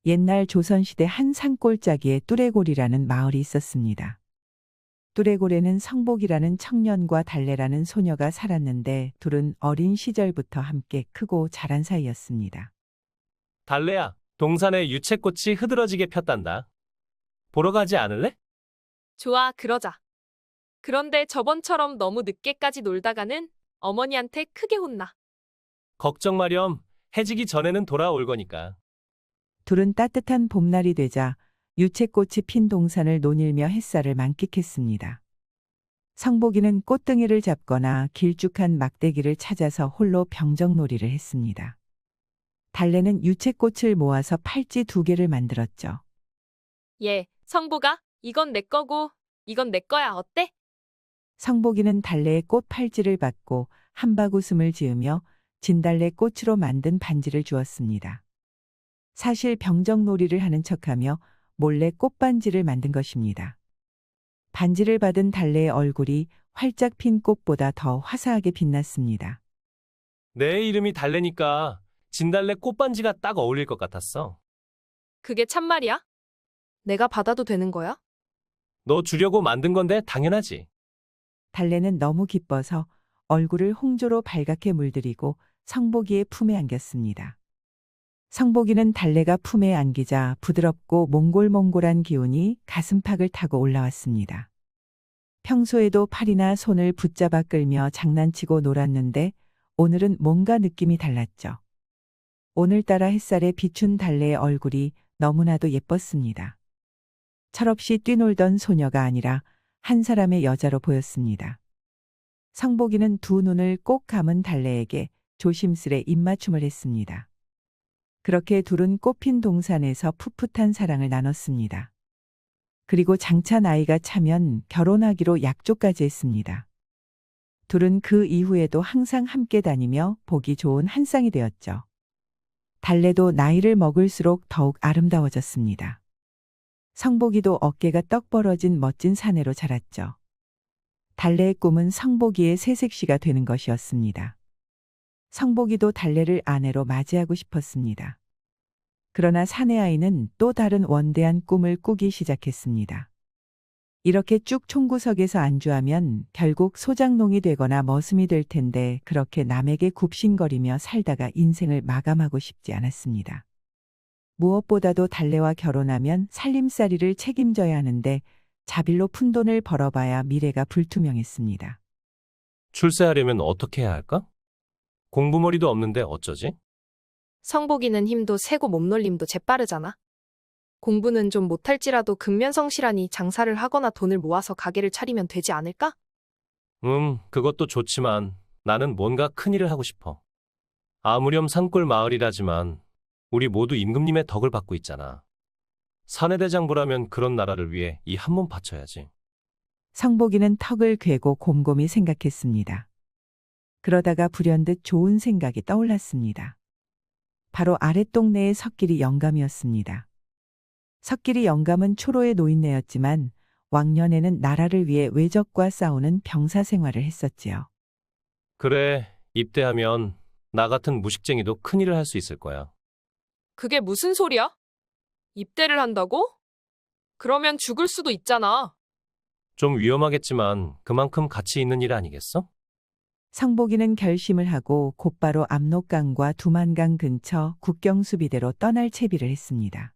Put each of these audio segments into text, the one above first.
옛날 조선시대 한 산골짜기에 뚜레골이라는 마을이 있었습니다. 뚜레골에는 성복이라는 청년과 달래라는 소녀가 살았는데 둘은 어린 시절부터 함께 크고 자란 사이였습니다. 달래야, 동산에 유채꽃이 흐드러지게 폈단다. 보러 가지 않을래? 좋아, 그러자. 그런데 저번처럼 너무 늦게까지 놀다가는 어머니한테 크게 혼나. 걱정 마렴. 해지기 전에는 돌아올 거니까. 둘은 따뜻한 봄날이 되자 유채꽃이 핀 동산을 논일며 햇살을 만끽했습니다. 성복이는 꽃등이를 잡거나 길쭉한 막대기를 찾아서 홀로 병정놀이를 했습니다. 달래는 유채꽃을 모아서 팔찌 2개를 만들었죠. 예, 성보가 이건 내 거고 이건 내 거야. 어때? 성복이는 달래의 꽃 팔찌를 받고 한박 웃음을 지으며 진달래 꽃으로 만든 반지를 주었습니다. 사실 병정놀이를 하는 척하며 몰래 꽃반지를 만든 것입니다. 반지를 받은 달래의 얼굴이 활짝 핀 꽃보다 더 화사하게 빛났습니다. 내 이름이 달래니까 진달래 꽃반지가 딱 어울릴 것 같았어. 그게 참말이야? 내가 받아도 되는 거야? 너 주려고 만든 건데 당연하지. 달래는 너무 기뻐서 얼굴을 홍조로 발갛게 물들이고 성복이의 품에 안겼습니다. 성복이는 달래가 품에 안기자 부드럽고 몽골몽골한 기운이 가슴팍을 타고 올라왔습니다. 평소에도 팔이나 손을 붙잡아 끌며 장난치고 놀았는데 오늘은 뭔가 느낌이 달랐죠. 오늘따라 햇살에 비춘 달래의 얼굴이 너무나도 예뻤습니다. 철없이 뛰놀던 소녀가 아니라 한 사람의 여자로 보였습니다. 성복이는 두 눈을 꼭 감은 달래에게 조심스레 입맞춤을 했습니다. 그렇게 둘은 꽃핀 동산에서 풋풋한 사랑을 나눴습니다. 그리고 장차 나이가 차면 결혼하기로 약조까지 했습니다. 둘은 그 이후에도 항상 함께 다니며 보기 좋은 한 쌍이 되었죠. 달래도 나이를 먹을수록 더욱 아름다워졌습니다. 성복이도 어깨가 떡 벌어진 멋진 사내로 자랐죠. 달래의 꿈은 성복이의 새색시가 되는 것이었습니다. 성복이도 달래를 아내로 맞이하고 싶었습니다. 그러나 사내 아이는 또 다른 원대한 꿈을 꾸기 시작했습니다. 이렇게 쭉 총구석에서 안주하면 결국 소장농이 되거나 머슴이 될 텐데 그렇게 남에게 굽신거리며 살다가 인생을 마감하고 싶지 않았습니다. 무엇보다도 달래와 결혼하면 살림살이를 책임져야 하는데 자빌로 푼돈을 벌어봐야 미래가 불투명했습니다. 출세하려면 어떻게 해야 할까? 공부머리도 없는데 어쩌지? 성복이는 힘도 세고 몸놀림도 재빠르잖아. 공부는 좀 못할지라도 근면성실하니 장사를 하거나 돈을 모아서 가게를 차리면 되지 않을까? 그것도 좋지만 나는 뭔가 큰일을 하고 싶어. 아무렴 산골 마을이라지만 우리 모두 임금님의 덕을 받고 있잖아. 사내대장부라면 그런 나라를 위해 이 한 몸 바쳐야지. 성복이는 턱을 괴고 곰곰이 생각했습니다. 그러다가 불현듯 좋은 생각이 떠올랐습니다. 바로 아랫동네의 석길이 영감이었습니다. 석길이 영감은 초로의 노인네였지만 왕년에는 나라를 위해 외적과 싸우는 병사 생활을 했었지요. 그래, 입대하면 나 같은 무식쟁이도 큰일을 할 수 있을 거야. 그게 무슨 소리야? 입대를 한다고? 그러면 죽을 수도 있잖아. 좀 위험하겠지만 그만큼 가치 있는 일 아니겠어? 성복이는 결심을 하고 곧바로 압록강과 두만강 근처 국경수비대로 떠날 채비를 했습니다.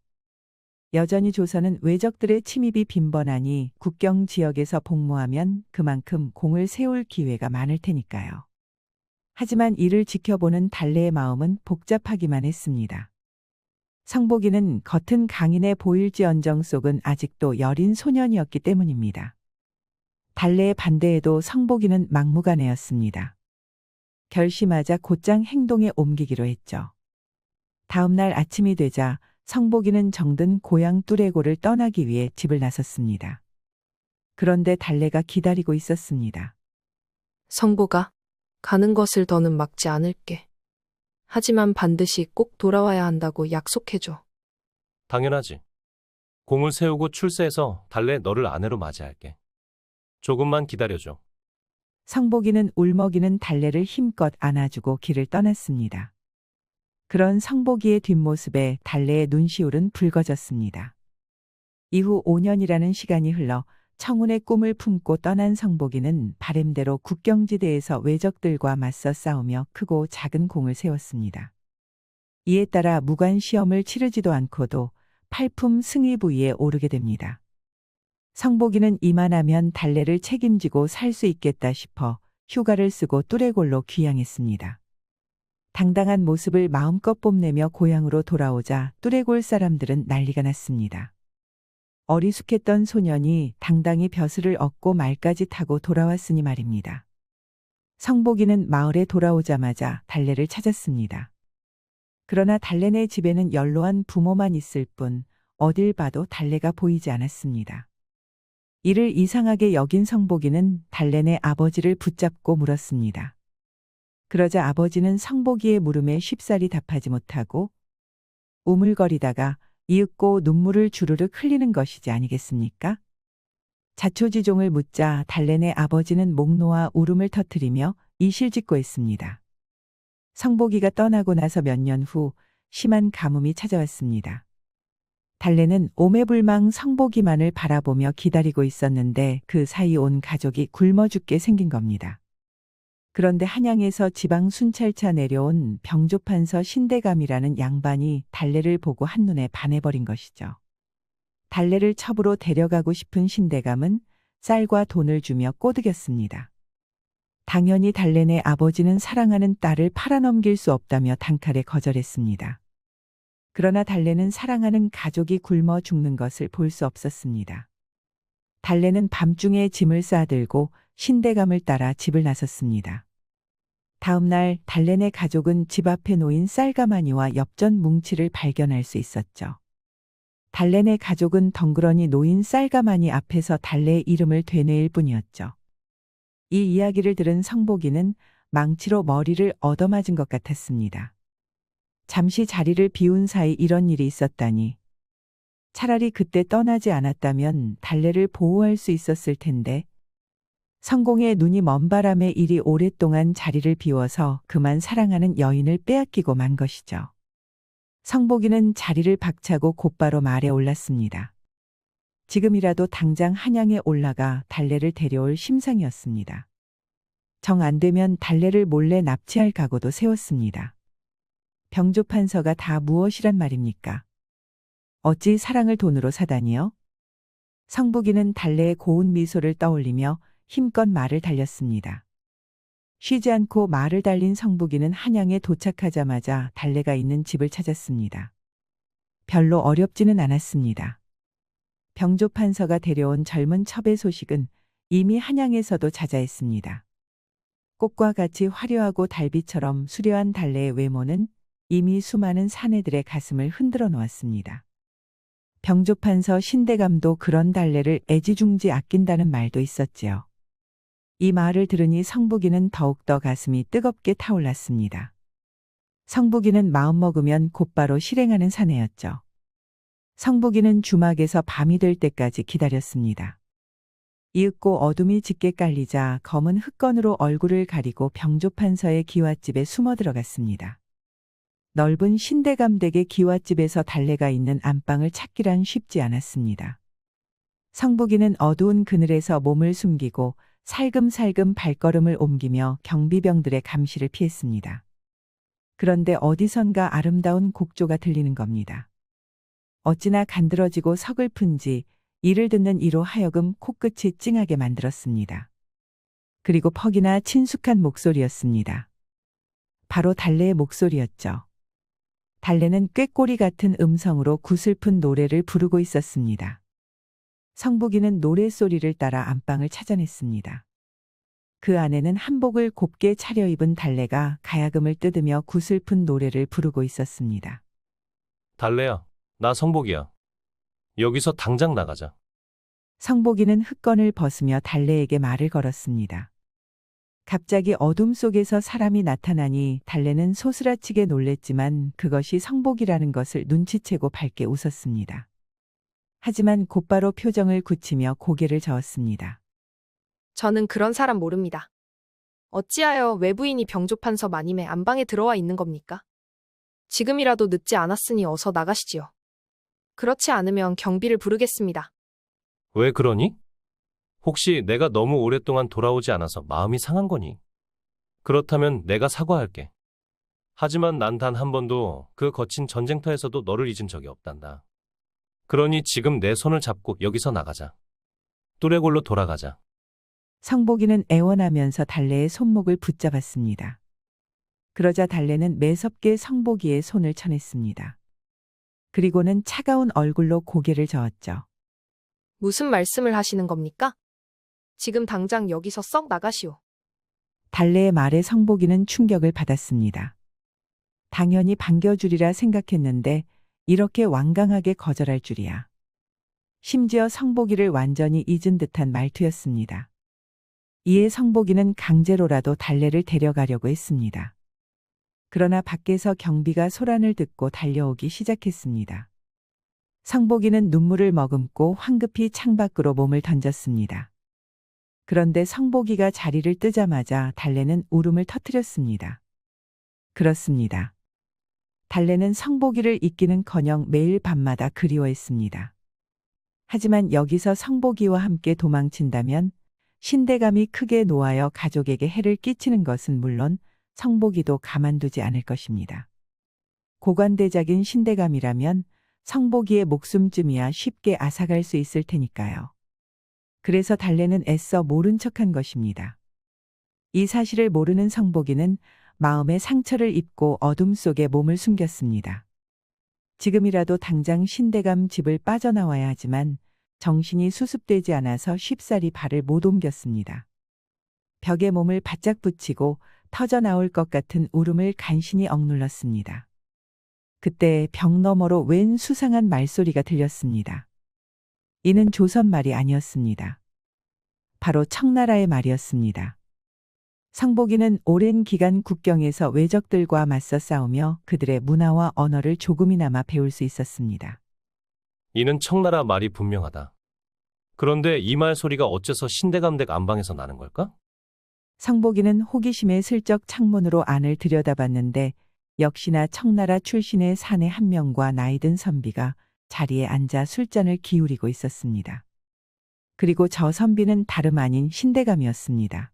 여전히 조선은 외적들의 침입이 빈번하니 국경 지역에서 복무하면 그만큼 공을 세울 기회가 많을 테니까요. 하지만 이를 지켜보는 달래의 마음은 복잡하기만 했습니다. 성복이는 겉은 강인해 보일지언정 속은 아직도 여린 소년이었기 때문입니다. 달래의 반대에도 성복이는 막무가내였습니다. 결심하자 곧장 행동에 옮기기로 했죠. 다음 날 아침이 되자 성복이는 정든 고향 뚜레고를 떠나기 위해 집을 나섰습니다. 그런데 달래가 기다리고 있었습니다. 성보가 가는 것을 더는 막지 않을게. 하지만 반드시 꼭 돌아와야 한다고 약속해줘. 당연하지. 공을 세우고 출세해서 달래 너를 아내로 맞이할게. 조금만 기다려줘. 성복이는 울먹이는 달래를 힘껏 안아주고 길을 떠났습니다. 그런 성복이의 뒷모습에 달래의 눈시울은 붉어졌습니다. 이후 5년이라는 시간이 흘러 청운의 꿈을 품고 떠난 성복이는 바램대로 국경지대에서 외적들과 맞서 싸우며 크고 작은 공을 세웠습니다. 이에 따라 무관 시험을 치르지도 않고도 팔품 승위 부위에 오르게 됩니다. 성복이는 이만하면 달래를 책임지고 살 수 있겠다 싶어 휴가를 쓰고 뚜레골로 귀향했습니다. 당당한 모습을 마음껏 뽐내며 고향으로 돌아오자 뚜레골 사람들은 난리가 났습니다. 어리숙했던 소년이 당당히 벼슬을 얻고 말까지 타고 돌아왔으니 말입니다. 성복이는 마을에 돌아오자마자 달래를 찾았습니다. 그러나 달래네 집에는 연로한 부모만 있을 뿐 어딜 봐도 달래가 보이지 않았습니다. 이를 이상하게 여긴 성복이는 달래네 아버지를 붙잡고 물었습니다. 그러자 아버지는 성복이의 물음에 쉽사리 답하지 못하고 우물거리다가 이윽고 눈물을 주르륵 흘리는 것이지 아니겠습니까? 자초지종을 묻자 달래네 아버지는 목 놓아 울음을 터뜨리며 이실직고했습니다. 성복이가 떠나고 나서 몇 년 후 심한 가뭄이 찾아왔습니다. 달래는 오매불망 성복이만을 바라보며 기다리고 있었는데 그 사이 온 가족이 굶어 죽게 생긴 겁니다. 그런데 한양에서 지방 순찰차 내려온 병조판서 신대감이라는 양반이 달래를 보고 한눈에 반해버린 것이죠. 달래를 첩으로 데려가고 싶은 신대감은 쌀과 돈을 주며 꼬드겼습니다. 당연히 달래네 아버지는 사랑하는 딸을 팔아넘길 수 없다며 단칼에 거절했습니다. 그러나 달래는 사랑하는 가족이 굶어 죽는 것을 볼 수 없었습니다. 달래는 밤중에 짐을 싸들고 신대감을 따라 집을 나섰습니다. 다음 날 달래네 가족은 집 앞에 놓인 쌀가마니와 엽전 뭉치를 발견할 수 있었죠. 달래네 가족은 덩그러니 놓인 쌀가마니 앞에서 달래의 이름을 되뇌일 뿐이었죠. 이 이야기를 들은 성복이는 망치로 머리를 얻어맞은 것 같았습니다. 잠시 자리를 비운 사이 이런 일이 있었다니. 차라리 그때 떠나지 않았다면 달래를 보호할 수 있었을 텐데. 성공의 눈이 먼 바람에 이리 오랫동안 자리를 비워서 그만 사랑하는 여인을 빼앗기고 만 것이죠. 성복이는 자리를 박차고 곧바로 말에 올랐습니다. 지금이라도 당장 한양에 올라가 달래를 데려올 심상이었습니다. 정 안 되면 달래를 몰래 납치할 각오도 세웠습니다. 병조판서가 다 무엇이란 말입니까? 어찌 사랑을 돈으로 사다니요? 성복이는 달래의 고운 미소를 떠올리며 힘껏 말을 달렸습니다. 쉬지 않고 말을 달린 성복이는 한양에 도착하자마자 달래가 있는 집을 찾았습니다. 별로 어렵지는 않았습니다. 병조판서가 데려온 젊은 첩의 소식은 이미 한양에서도 자자했습니다. 꽃과 같이 화려하고 달빛처럼 수려한 달래의 외모는 이미 수많은 사내들의 가슴을 흔들어 놓았습니다. 병조판서 신대감도 그런 달래를 애지중지 아낀다는 말도 있었지요. 이 말을 들으니 성복이는 더욱더 가슴이 뜨겁게 타올랐습니다. 성복이는 마음먹으면 곧바로 실행하는 사내였죠. 성복이는 주막에서 밤이 될 때까지 기다렸습니다. 이윽고 어둠이 짙게 깔리자 검은 흙건으로 얼굴을 가리고 병조판서의 기와집에 숨어 들어갔습니다. 넓은 신대감 댁의 기와집에서 달래가 있는 안방을 찾기란 쉽지 않았습니다. 성복이는 어두운 그늘에서 몸을 숨기고 살금살금 발걸음을 옮기며 경비병들의 감시를 피했습니다. 그런데 어디선가 아름다운 곡조가 들리는 겁니다. 어찌나 간드러지고 서글픈지 이를 듣는 이로 하여금 코끝이 찡하게 만들었습니다. 그리고 퍽이나 친숙한 목소리였습니다. 바로 달래의 목소리였죠. 달래는 꾀꼬리 같은 음성으로 구슬픈 노래를 부르고 있었습니다. 성복이는 노랫소리를 따라 안방을 찾아냈습니다. 그 안에는 한복을 곱게 차려입은 달래가 가야금을 뜯으며 구슬픈 노래를 부르고 있었습니다. 달래야, 나 성복이야. 여기서 당장 나가자. 성복이는 흙건을 벗으며 달래에게 말을 걸었습니다. 갑자기 어둠 속에서 사람이 나타나니 달래는 소스라치게 놀랬지만 그것이 성복이라는 것을 눈치채고 밝게 웃었습니다. 하지만 곧바로 표정을 굳히며 고개를 저었습니다. 저는 그런 사람 모릅니다. 어찌하여 외부인이 병조판서 마님의 안방에 들어와 있는 겁니까? 지금이라도 늦지 않았으니 어서 나가시지요. 그렇지 않으면 경비를 부르겠습니다. 왜 그러니? 혹시 내가 너무 오랫동안 돌아오지 않아서 마음이 상한 거니? 그렇다면 내가 사과할게. 하지만 난 단 한 번도 그 거친 전쟁터에서도 너를 잊은 적이 없단다. 그러니 지금 내 손을 잡고 여기서 나가자. 뚜레골로 돌아가자. 성복이는 애원하면서 달래의 손목을 붙잡았습니다. 그러자 달래는 매섭게 성복이의 손을 쳐냈습니다. 그리고는 차가운 얼굴로 고개를 저었죠. 무슨 말씀을 하시는 겁니까? 지금 당장 여기서 썩 나가시오. 달래의 말에 성복이는 충격을 받았습니다. 당연히 반겨주리라 생각했는데 이렇게 완강하게 거절할 줄이야. 심지어 성복이를 완전히 잊은 듯한 말투였습니다. 이에 성복이는 강제로라도 달래를 데려가려고 했습니다. 그러나 밖에서 경비가 소란을 듣고 달려오기 시작했습니다. 성복이는 눈물을 머금고 황급히 창밖으로 몸을 던졌습니다. 그런데 성복이가 자리를 뜨자마자 달래는 울음을 터뜨렸습니다. 그렇습니다. 달래는 성복이를 잊기는커녕 매일 밤마다 그리워했습니다. 하지만 여기서 성복이와 함께 도망친다면 신대감이 크게 노하여 가족에게 해를 끼치는 것은 물론 성복이도 가만두지 않을 것입니다. 고관대작인 신대감이라면 성복이의 목숨쯤이야 쉽게 앗아갈 수 있을 테니까요. 그래서 달래는 애써 모른 척한 것입니다. 이 사실을 모르는 성복이는 마음의 상처를 입고 어둠 속에 몸을 숨겼습니다. 지금이라도 당장 신대감 집을 빠져나와야 하지만 정신이 수습되지 않아서 쉽사리 발을 못 옮겼습니다. 벽에 몸을 바짝 붙이고 터져나올 것 같은 울음을 간신히 억눌렀습니다. 그때 벽 너머로 웬 수상한 말소리가 들렸습니다. 이는 조선말이 아니었습니다. 바로 청나라의 말이었습니다. 성복이는 오랜 기간 국경에서 외적들과 맞서 싸우며 그들의 문화와 언어를 조금이나마 배울 수 있었습니다. 이는 청나라 말이 분명하다. 그런데 이 말 소리가 어째서 신대감댁 안방에서 나는 걸까? 성복이는 호기심에 슬쩍 창문으로 안을 들여다봤는데 역시나 청나라 출신의 사내 한 명과 나이든 선비가 자리에 앉아 술잔을 기울이고 있었습니다. 그리고 저 선비는 다름 아닌 신대감이었습니다.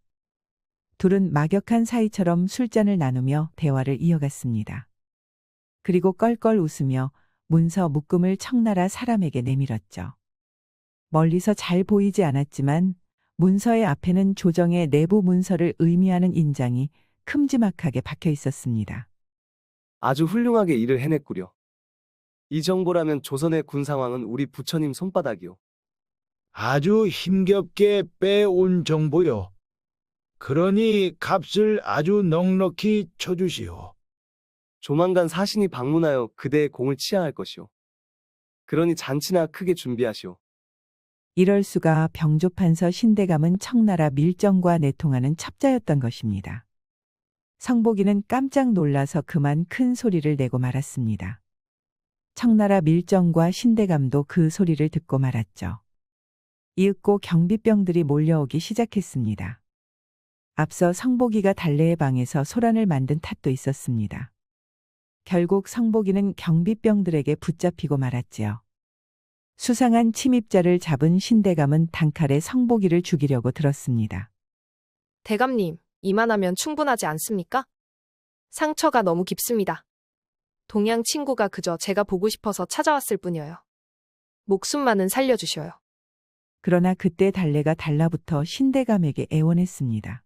둘은 막역한 사이처럼 술잔을 나누며 대화를 이어갔습니다. 그리고 껄껄 웃으며 문서 묶음을 청나라 사람에게 내밀었죠. 멀리서 잘 보이지 않았지만 문서의 앞에는 조정의 내부 문서를 의미하는 인장이 큼지막하게 박혀 있었습니다. 아주 훌륭하게 일을 해냈구려. 이 정보라면 조선의 군 상황은 우리 부처님 손바닥이오. 아주 힘겹게 빼온 정보요. 그러니 값을 아주 넉넉히 쳐주시오. 조만간 사신이 방문하여 그대의 공을 치하할 것이오. 그러니 잔치나 크게 준비하시오. 이럴 수가. 병조판서 신대감은 청나라 밀정과 내통하는 첩자였던 것입니다. 성복이는 깜짝 놀라서 그만 큰 소리를 내고 말았습니다. 청나라 밀정과 신대감도 그 소리를 듣고 말았죠. 이윽고 경비병들이 몰려오기 시작했습니다. 앞서 성복이가 달래의 방에서 소란을 만든 탓도 있었습니다. 결국 성복이는 경비병들에게 붙잡히고 말았지요. 수상한 침입자를 잡은 신대감은 단칼에 성복이를 죽이려고 들었습니다. 대감님, 이만하면 충분하지 않습니까? 상처가 너무 깊습니다. 동양 친구가 그저 제가 보고 싶어서 찾아왔을 뿐이에요. 목숨만은 살려주셔요. 그러나 그때 달래가 달라붙어 신대감에게 애원했습니다.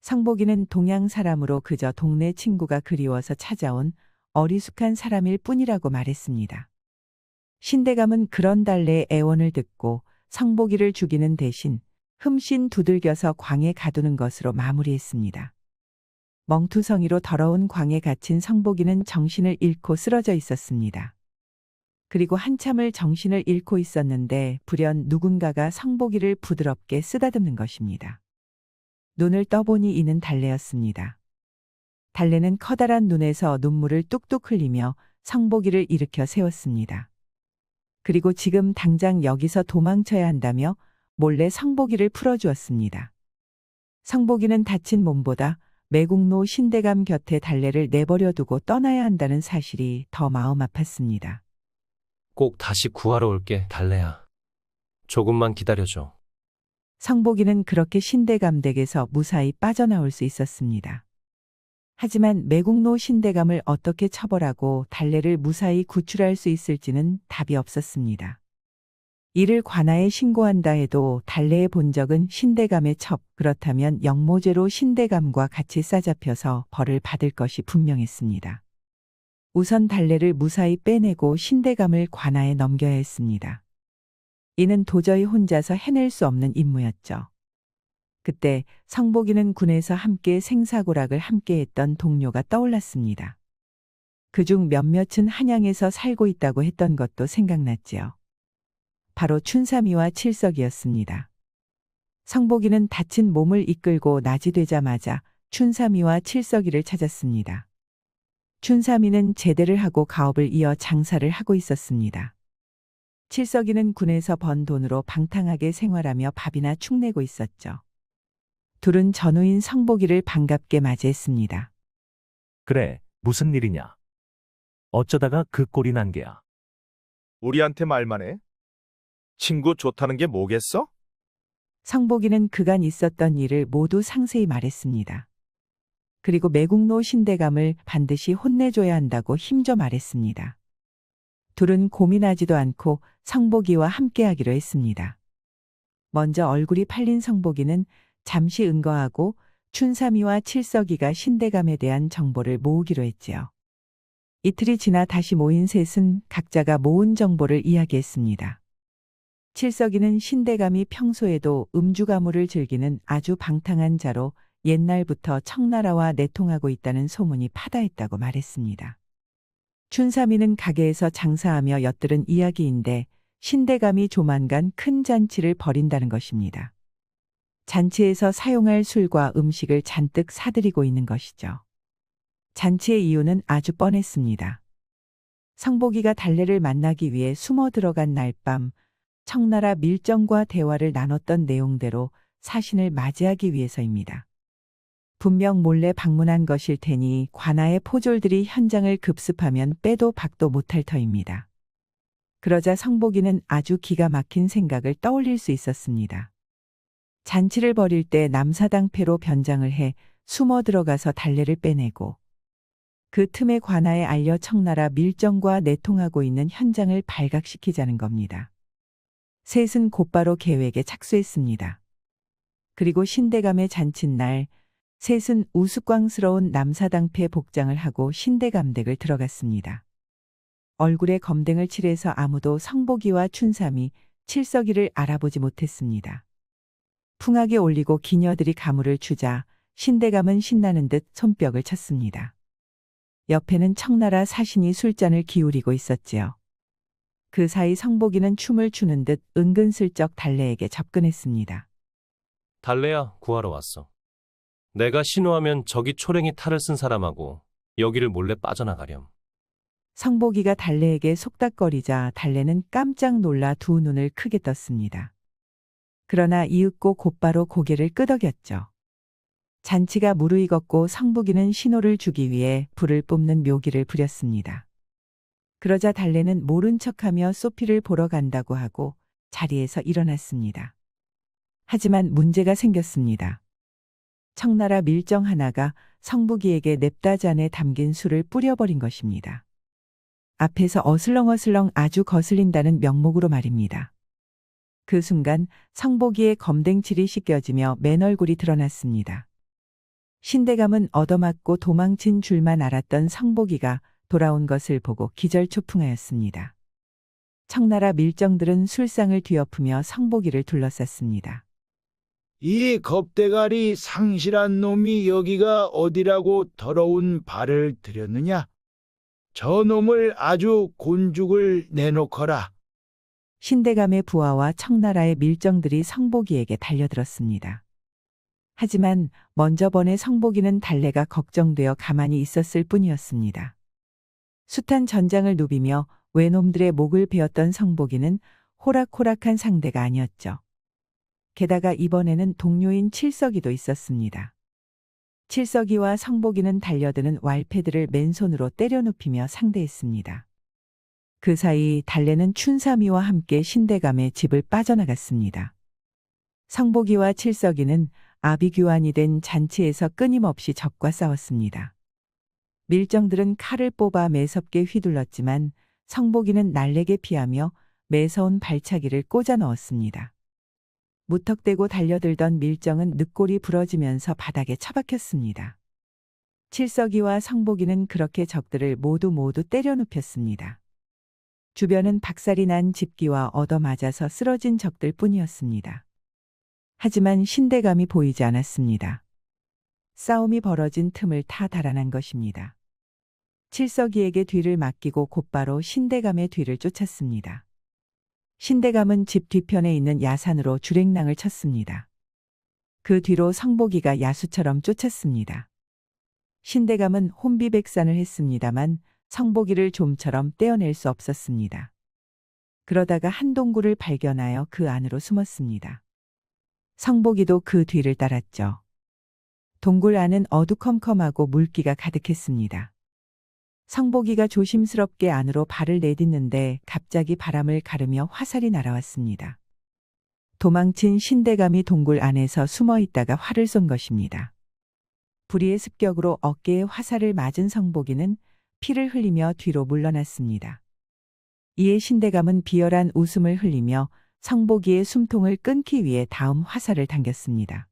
성복이는 동양 사람으로 그저 동네 친구가 그리워서 찾아온 어리숙한 사람일 뿐이라고 말했습니다. 신대감은 그런 달래의 애원을 듣고 성복이를 죽이는 대신 흠씬 두들겨서 광에 가두는 것으로 마무리했습니다. 멍투성이로 더러운 광에 갇힌 성복이는 정신을 잃고 쓰러져 있었습니다. 그리고 한참을 정신을 잃고 있었는데 불현 누군가가 성복이를 부드럽게 쓰다듬는 것입니다. 눈을 떠보니 이는 달래였습니다. 달래는 커다란 눈에서 눈물을 뚝뚝 흘리며 성복이를 일으켜 세웠습니다. 그리고 지금 당장 여기서 도망쳐야 한다며 몰래 성복이를 풀어주었습니다. 성복이는 다친 몸보다 매국노 신대감 곁에 달래를 내버려 두고 떠나야 한다는 사실이 더 마음 아팠습니다. 꼭 다시 구하러 올게, 달래야. 조금만 기다려줘. 성복이는 그렇게 신대감 댁에서 무사히 빠져나올 수 있었습니다. 하지만 매국노 신대감을 어떻게 처벌하고 달래를 무사히 구출할 수 있을지는 답이 없었습니다. 이를 관아에 신고한다 해도 달래의 본적은 신대감의 첩, 그렇다면 영모죄로 신대감과 같이 싸잡혀서 벌을 받을 것이 분명했습니다. 우선 달래를 무사히 빼내고 신대감을 관아에 넘겨야 했습니다. 이는 도저히 혼자서 해낼 수 없는 임무였죠. 그때 성복이는 군에서 함께 생사고락을 함께했던 동료가 떠올랐습니다. 그중 몇몇은 한양에서 살고 있다고 했던 것도 생각났지요. 바로 춘삼이와 칠석이었습니다. 성복이는 다친 몸을 이끌고 낮이 되자마자 춘삼이와 칠석이를 찾았습니다. 춘삼이는 제대를 하고 가업을 이어 장사를 하고 있었습니다. 칠석이는 군에서 번 돈으로 방탕하게 생활하며 밥이나 축내고 있었죠. 둘은 전우인 성복이를 반갑게 맞이했습니다. 그래, 무슨 일이냐? 어쩌다가 그 꼴이 난 게야? 우리한테 말만 해? 친구 좋다는 게 뭐겠어? 성복이는 그간 있었던 일을 모두 상세히 말했습니다. 그리고 매국노 신대감을 반드시 혼내줘야 한다고 힘줘 말했습니다. 둘은 고민하지도 않고 성복이와 함께하기로 했습니다. 먼저 얼굴이 팔린 성복이는 잠시 응거하고 춘삼이와 칠석이가 신대감에 대한 정보를 모으기로 했지요. 이틀이 지나 다시 모인 셋은 각자가 모은 정보를 이야기했습니다. 칠석이는 신대감이 평소에도 음주가무를 즐기는 아주 방탕한 자로 옛날부터 청나라와 내통하고 있다는 소문이 파다했다고 말했습니다. 춘삼이는 가게에서 장사하며 엿들은 이야기인데 신대감이 조만간 큰 잔치를 벌인다는 것입니다. 잔치에서 사용할 술과 음식을 잔뜩 사들이고 있는 것이죠. 잔치의 이유는 아주 뻔했습니다. 성복이가 달래를 만나기 위해 숨어 들어간 날 밤 청나라 밀정과 대화를 나눴던 내용대로 사신을 맞이하기 위해서입니다. 분명 몰래 방문한 것일 테니 관아의 포졸들이 현장을 급습하면 빼도 박도 못할 터입니다. 그러자 성복이는 아주 기가 막힌 생각을 떠올릴 수 있었습니다. 잔치를 벌일 때 남사당패로 변장을 해 숨어 들어가서 달래를 빼내고 그 틈에 관아에 알려 청나라 밀정과 내통하고 있는 현장을 발각시키자는 겁니다. 셋은 곧바로 계획에 착수했습니다. 그리고 신대감의 잔칫날 셋은 우스꽝스러운 남사당패 복장을 하고 신대감 댁을 들어갔습니다. 얼굴에 검댕을 칠해서 아무도 성복이와 춘삼이 칠석이를 알아보지 못했습니다. 풍악에 올리고 기녀들이 가물을 추자 신대감은 신나는 듯 손뼉을 쳤습니다. 옆에는 청나라 사신이 술잔을 기울이고 있었지요. 그 사이 성복이는 춤을 추는 듯 은근슬쩍 달래에게 접근했습니다. 달래야, 구하러 왔어. 내가 신호하면 저기 초랭이 탈을 쓴 사람하고 여기를 몰래 빠져나가렴. 성복이가 달래에게 속닥거리자 달래는 깜짝 놀라 두 눈을 크게 떴습니다. 그러나 이윽고 곧바로 고개를 끄덕였죠. 잔치가 무르익었고 성복이는 신호를 주기 위해 불을 뿜는 묘기를 부렸습니다. 그러자 달래는 모른 척하며 소피를 보러 간다고 하고 자리에서 일어났습니다. 하지만 문제가 생겼습니다. 청나라 밀정 하나가 성복이에게 냅다 잔에 담긴 술을 뿌려버린 것입니다. 앞에서 어슬렁어슬렁 아주 거슬린다는 명목으로 말입니다. 그 순간 성복이의 검댕칠이 씻겨지며 맨 얼굴이 드러났습니다. 신대감은 얻어맞고 도망친 줄만 알았던 성복이가 돌아온 것을 보고 기절초풍하였습니다. 청나라 밀정들은 술상을 뒤엎으며 성복이를 둘러쌌습니다. 이 겁대가리 상실한 놈이 여기가 어디라고 더러운 발을 들였느냐? 저 놈을 아주 곤죽을 내놓거라. 신대감의 부하와 청나라의 밀정들이 성복이에게 달려들었습니다. 하지만 먼저 번에 성복이는 달래가 걱정되어 가만히 있었을 뿐이었습니다. 숱한 전장을 누비며 외놈들의 목을 베었던 성복이는 호락호락한 상대가 아니었죠. 게다가 이번에는 동료인 칠석이도 있었습니다. 칠석이와 성복이는 달려드는 왈패들을 맨손으로 때려눕히며 상대했습니다. 그 사이 달래는 춘삼이와 함께 신대감의 집을 빠져나갔습니다. 성복이와 칠석이는 아비규환이 된 잔치에서 끊임없이 적과 싸웠습니다. 밀정들은 칼을 뽑아 매섭게 휘둘렀지만 성복이는 날래게 피하며 매서운 발차기를 꽂아 넣었습니다. 무턱대고 달려들던 밀정은 늑골이 부러지면서 바닥에 처박혔습니다. 칠석이와 성복이는 그렇게 적들을 모두 때려눕혔습니다. 주변은 박살이 난 집기와 얻어맞아서 쓰러진 적들 뿐이었습니다. 하지만 신대감이 보이지 않았습니다. 싸움이 벌어진 틈을 타 달아난 것입니다. 칠석이에게 뒤를 맡기고 곧바로 신대감의 뒤를 쫓았습니다. 신대감은 집 뒤편에 있는 야산으로 주랭랑을 쳤습니다. 그 뒤로 성복이가 야수처럼 쫓았습니다. 신대감은 혼비백산을 했습니다만 성복이를 좀처럼 떼어낼 수 없었습니다. 그러다가 한 동굴을 발견하여 그 안으로 숨었습니다. 성복이도 그 뒤를 따랐죠. 동굴 안은 어두컴컴하고 물기가 가득했습니다. 성복이가 조심스럽게 안으로 발을 내딛는데 갑자기 바람을 가르며 화살이 날아왔습니다. 도망친 신대감이 동굴 안에서 숨어 있다가 활을 쏜 것입니다. 불의의 습격으로 어깨에 화살을 맞은 성복이는 피를 흘리며 뒤로 물러났습니다. 이에 신대감은 비열한 웃음을 흘리며 성복이의 숨통을 끊기 위해 다음 화살을 당겼습니다.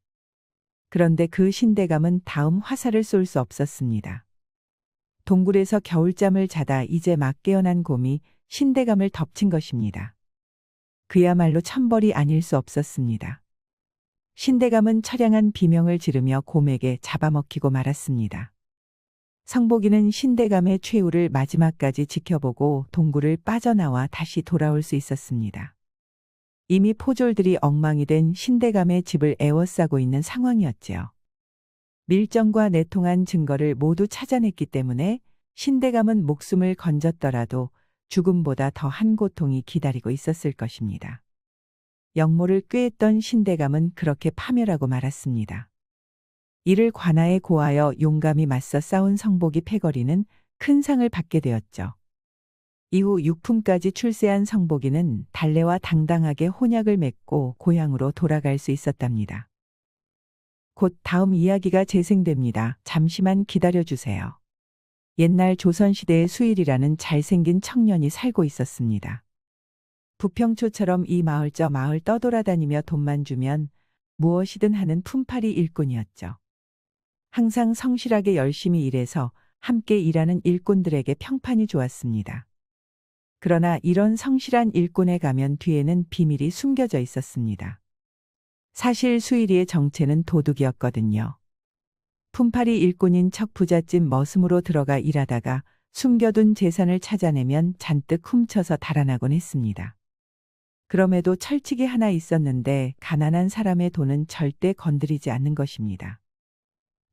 그런데 그 신대감은 다음 화살을 쏠 수 없었습니다. 동굴에서 겨울잠을 자다 이제 막 깨어난 곰이 신대감을 덮친 것입니다. 그야말로 천벌이 아닐 수 없었습니다. 신대감은 처량한 비명을 지르며 곰에게 잡아먹히고 말았습니다. 성복이는 신대감의 최후를 마지막까지 지켜보고 동굴을 빠져나와 다시 돌아올 수 있었습니다. 이미 포졸들이 엉망이 된 신대감의 집을 에워싸고 있는 상황이었지요. 밀정과 내통한 증거를 모두 찾아냈기 때문에 신대감은 목숨을 건졌더라도 죽음보다 더한 고통이 기다리고 있었을 것입니다. 역모를 꾀했던 신대감은 그렇게 파멸하고 말았습니다. 이를 관아에 고하여 용감히 맞서 싸운 성복이 패거리는 큰 상을 받게 되었죠. 이후 육품까지 출세한 성복이는 달래와 당당하게 혼약을 맺고 고향으로 돌아갈 수 있었답니다. 곧 다음 이야기가 재생됩니다. 잠시만 기다려주세요. 옛날 조선시대의 수일이라는 잘생긴 청년이 살고 있었습니다. 부평초처럼 이 마을 저 마을 떠돌아다니며 돈만 주면 무엇이든 하는 품팔이 일꾼이었죠. 항상 성실하게 열심히 일해서 함께 일하는 일꾼들에게 평판이 좋았습니다. 그러나 이런 성실한 일꾼에 가면 뒤에는 비밀이 숨겨져 있었습니다. 사실 수일이의 정체는 도둑이었거든요. 품팔이 일꾼인 척 부잣집 머슴으로 들어가 일하다가 숨겨둔 재산을 찾아내면 잔뜩 훔쳐서 달아나곤 했습니다. 그럼에도 철칙이 하나 있었는데 가난한 사람의 돈은 절대 건드리지 않는 것입니다.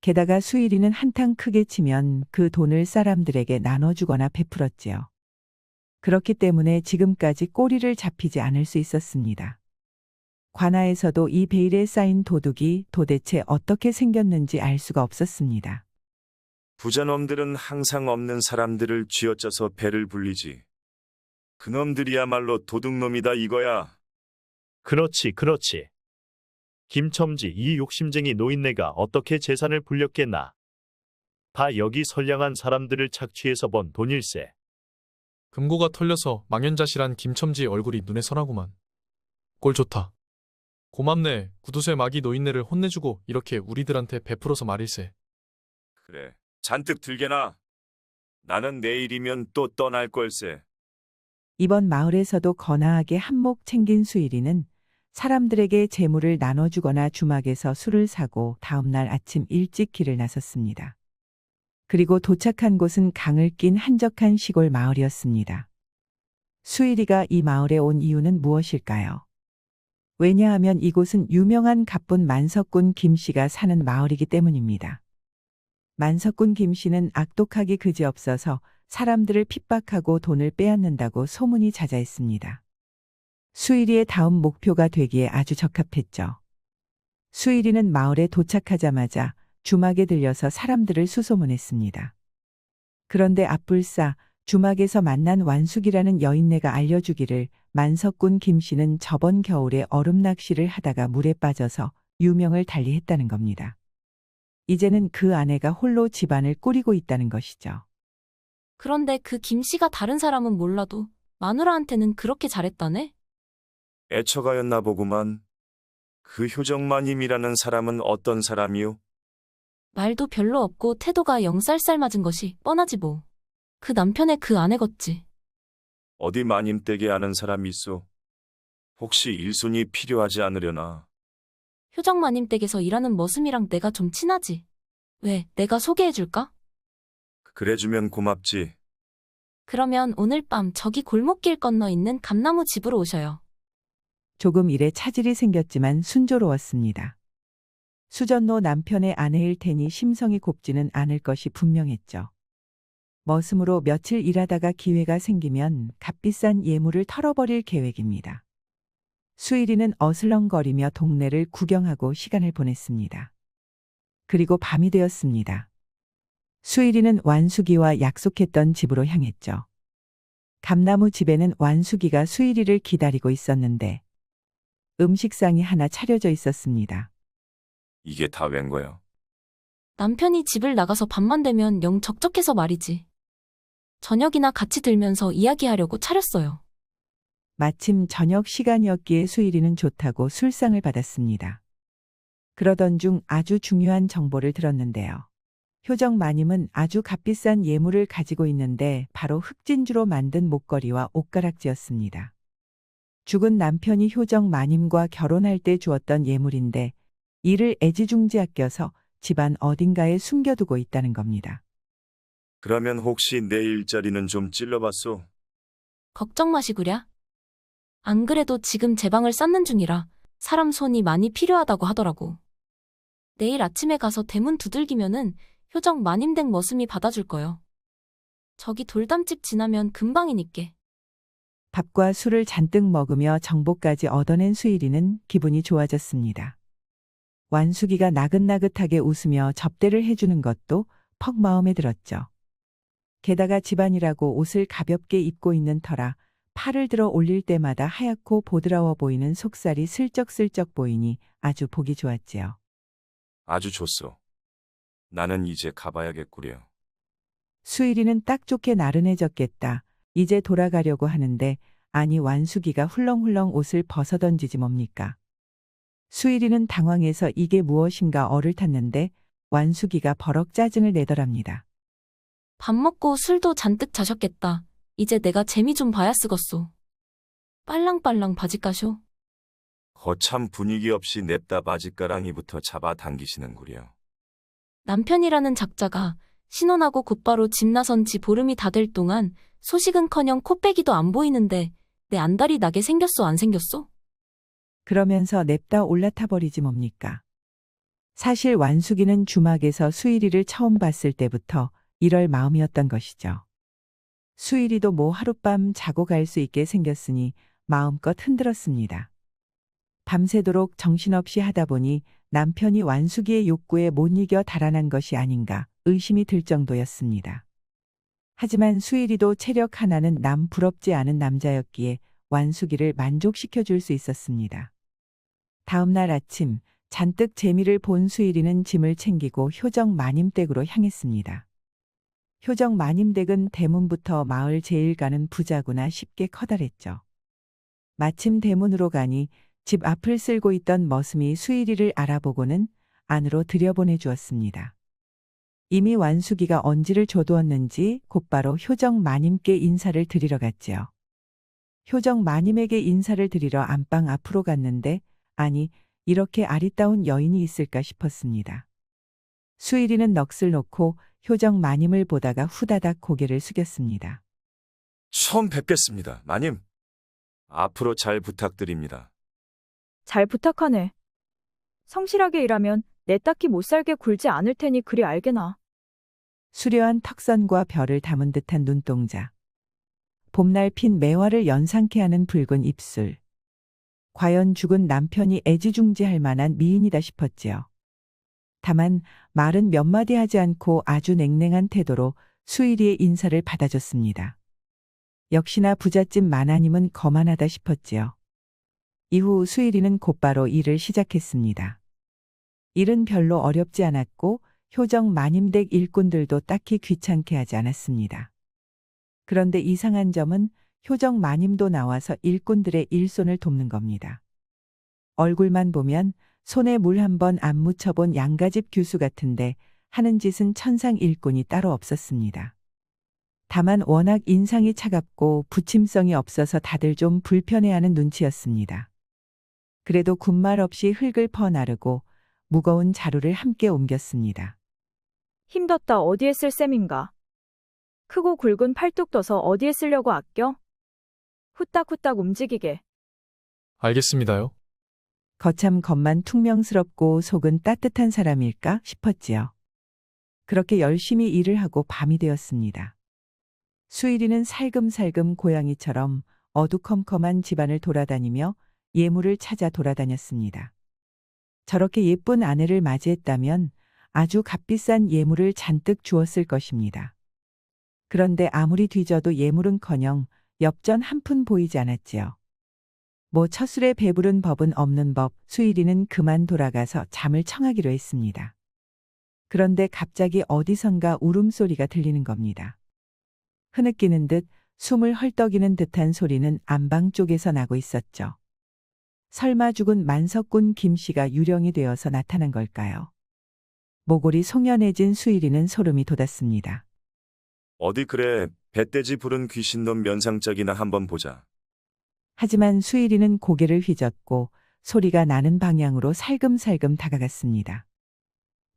게다가 수일이는 한탕 크게 치면 그 돈을 사람들에게 나눠주거나 베풀었지요. 그렇기 때문에 지금까지 꼬리를 잡히지 않을 수 있었습니다. 관아에서도 이 베일에 쌓인 도둑이 도대체 어떻게 생겼는지 알 수가 없었습니다. 부자놈들은 항상 없는 사람들을 쥐어짜서 배를 불리지. 그놈들이야말로 도둑놈이다 이거야. 그렇지, 그렇지. 김첨지 이 욕심쟁이 노인네가 어떻게 재산을 불렸겠나. 다 여기 선량한 사람들을 착취해서 번 돈일세. 금고가 털려서 망연자실한 김첨지의 얼굴이 눈에 선하구만. 꼴 좋다. 고맙네. 구두쇠 마기 노인네를 혼내주고 이렇게 우리들한테 베풀어서 말일세. 그래, 잔뜩 들게나. 나는 내일이면 또 떠날 걸세. 이번 마을에서도 거나하게 한몫 챙긴 수일이는 사람들에게 재물을 나눠주거나 주막에서 술을 사고 다음날 아침 일찍 길을 나섰습니다. 그리고 도착한 곳은 강을 낀 한적한 시골 마을이었습니다. 수일이가 이 마을에 온 이유는 무엇일까요? 왜냐하면 이곳은 유명한 갑분 만석군 김씨가 사는 마을이기 때문입니다. 만석군 김씨는 악독하기 그지없어서 사람들을 핍박하고 돈을 빼앗는다고 소문이 자자했습니다. 수일이의 다음 목표가 되기에 아주 적합했죠. 수일이는 마을에 도착하자마자 주막에 들려서 사람들을 수소문했습니다. 그런데 앞불사 주막에서 만난 완숙이라는 여인네가 알려주기를 만석군 김씨는 저번 겨울에 얼음 낚시를 하다가 물에 빠져서 유명을 달리했다는 겁니다. 이제는 그 아내가 홀로 집안을 꾸리고 있다는 것이죠. 그런데 그 김씨가 다른 사람은 몰라도 마누라한테는 그렇게 잘했다네? 애처가였나 보구만. 그 효정마님이라는 사람은 어떤 사람이요? 말도 별로 없고 태도가 영쌀쌀 맞은 것이 뻔하지 뭐. 그 남편의 그 아내겠지. 어디 마님 댁에 아는 사람이 있어? 혹시 일손이 필요하지 않으려나? 효정마님 댁에서 일하는 머슴이랑 내가 좀 친하지. 왜, 내가 소개해줄까? 그래주면 고맙지. 그러면 오늘 밤 저기 골목길 건너 있는 감나무 집으로 오셔요. 조금 일에 차질이 생겼지만 순조로웠습니다. 수전노 남편의 아내일 테니 심성이 곱지는 않을 것이 분명했죠. 머슴으로 며칠 일하다가 기회가 생기면 값비싼 예물을 털어버릴 계획입니다. 수일이는 어슬렁거리며 동네를 구경하고 시간을 보냈습니다. 그리고 밤이 되었습니다. 수일이는 완숙이와 약속했던 집으로 향했죠. 감나무 집에는 완숙이가 수일이를 기다리고 있었는데 음식상이 하나 차려져 있었습니다. 이게 다 웬 거야? 남편이 집을 나가서 밤만 되면 영 적적해서 말이지. 저녁이나 같이 들면서 이야기하려고 차렸어요. 마침 저녁 시간이었기에 수일이는 좋다고 술상을 받았습니다. 그러던 중 아주 중요한 정보를 들었는데요. 효정 마님은 아주 값비싼 예물을 가지고 있는데 바로 흑진주로 만든 목걸이와 옷가락지였습니다. 죽은 남편이 효정 마님과 결혼할 때 주었던 예물인데 이를 애지중지 아껴서 집안 어딘가에 숨겨두고 있다는 겁니다. 그러면 혹시 내 일자리는 좀 찔러봤소? 걱정 마시구랴. 안 그래도 지금 제 방을 쌓는 중이라 사람 손이 많이 필요하다고 하더라고. 내일 아침에 가서 대문 두들기면은 효정 마님댁 머슴이 받아줄 거요. 저기 돌담집 지나면 금방이니께. 밥과 술을 잔뜩 먹으며 정보까지 얻어낸 수일이는 기분이 좋아졌습니다. 완숙이가 나긋나긋하게 웃으며 접대를 해주는 것도 퍽 마음에 들었죠. 게다가 집안이라고 옷을 가볍게 입고 있는 터라 팔을 들어 올릴 때마다 하얗고 보드라워 보이는 속살이 슬쩍슬쩍 보이니 아주 보기 좋았지요. 아주 좋소. 나는 이제 가봐야겠구려. 수일이는 딱 좋게 나른해졌겠다. 이제 돌아가려고 하는데 아니 완숙이가 훌렁훌렁 옷을 벗어던지지 뭡니까? 수일이는 당황해서 이게 무엇인가 얼을 탔는데 완숙이가 버럭 짜증을 내더랍니다. 밥 먹고 술도 잔뜩 자셨겠다. 이제 내가 재미 좀 봐야 쓰겄소. 빨랑빨랑 바짓가쇼. 거참 분위기 없이 냅다 바짓가랑이부터 잡아 당기시는구려. 남편이라는 작자가 신혼하고 곧바로 집 나선 지 보름이 다 될 동안 소식은커녕 코빼기도 안 보이는데 내 안달이 나게 생겼소 안 생겼소? 그러면서 냅다 올라타 버리지 뭡니까? 사실 완숙이는 주막에서 수일이를 처음 봤을 때부터 이럴 마음이었던 것이죠. 수일이도 뭐 하룻밤 자고 갈 수 있게 생겼으니 마음껏 흔들었습니다. 밤새도록 정신없이 하다 보니 남편이 완숙이의 욕구에 못 이겨 달아난 것이 아닌가 의심이 들 정도였습니다. 하지만 수일이도 체력 하나는 남 부럽지 않은 남자였기에 완숙이를 만족시켜 줄 수 있었습니다. 다음 날 아침 잔뜩 재미를 본 수일이는 짐을 챙기고 효정 마님댁으로 향했습니다. 효정 마님댁은 대문부터 마을 제일 가는 부자구나 싶게 커다랬죠. 마침 대문으로 가니 집 앞을 쓸고 있던 머슴이 수일이를 알아보고는 안으로 들여보내 주었습니다. 이미 완숙이가 언지를 줘두었는지 곧바로 효정 마님께 인사를 드리러 갔지요. 효정 마님에게 인사를 드리러 안방 앞으로 갔는데 아니 이렇게 아리따운 여인이 있을까 싶었습니다. 수일이는 넋을 놓고 효정 마님을 보다가 후다닥 고개를 숙였습니다. 처음 뵙겠습니다, 마님. 앞으로 잘 부탁드립니다. 잘 부탁하네. 성실하게 일하면 내 딱히 못 살게 굴지 않을 테니 그리 알게나. 수려한 턱선과 별을 담은 듯한 눈동자. 봄날 핀 매화를 연상케 하는 붉은 입술. 과연 죽은 남편이 애지중지할 만한 미인이다 싶었지요. 다만 말은 몇 마디 하지 않고 아주 냉랭한 태도로 수일이의 인사를 받아줬습니다. 역시나 부잣집 마나님은 거만하다 싶었지요. 이후 수일이는 곧바로 일을 시작했습니다. 일은 별로 어렵지 않았고 효정 마님댁 일꾼들도 딱히 귀찮게 하지 않았습니다. 그런데 이상한 점은 효정 마님도 나와서 일꾼들의 일손을 돕는 겁니다. 얼굴만 보면 손에 물 한 번 안 묻혀본 양가집 교수 같은데 하는 짓은 천상 일꾼이 따로 없었습니다. 다만 워낙 인상이 차갑고 부침성이 없어서 다들 좀 불편해하는 눈치였습니다. 그래도 군말 없이 흙을 퍼나르고 무거운 자루를 함께 옮겼습니다. 힘뒀다 어디에 쓸 셈인가? 크고 굵은 팔뚝 둬서 어디에 쓰려고 아껴? 후딱후딱 움직이게. 알겠습니다요. 거참 겉만 퉁명스럽고 속은 따뜻한 사람일까 싶었지요. 그렇게 열심히 일을 하고 밤이 되었습니다. 수일이는 살금살금 고양이처럼 어두컴컴한 집안을 돌아다니며 예물을 찾아 돌아다녔습니다. 저렇게 예쁜 아내를 맞이했다면 아주 값비싼 예물을 잔뜩 주었을 것입니다. 그런데 아무리 뒤져도 예물은커녕 엽전 한 푼 보이지 않았지요. 뭐 처술에 배부른 법은 없는 법, 수일이는 그만 돌아가서 잠을 청하기로 했습니다. 그런데 갑자기 어디선가 울음소리가 들리는 겁니다. 흐느끼는 듯 숨을 헐떡이는 듯한 소리는 안방 쪽에서 나고 있었죠. 설마 죽은 만석군 김씨가 유령이 되어서 나타난 걸까요? 모골이 송연해진 수일이는 소름이 돋았습니다. 어디 그래, 배떼지 부른 귀신놈 면상짝이나 한번 보자. 하지만 수일이는 고개를 휘젓고 소리가 나는 방향으로 살금살금 다가갔습니다.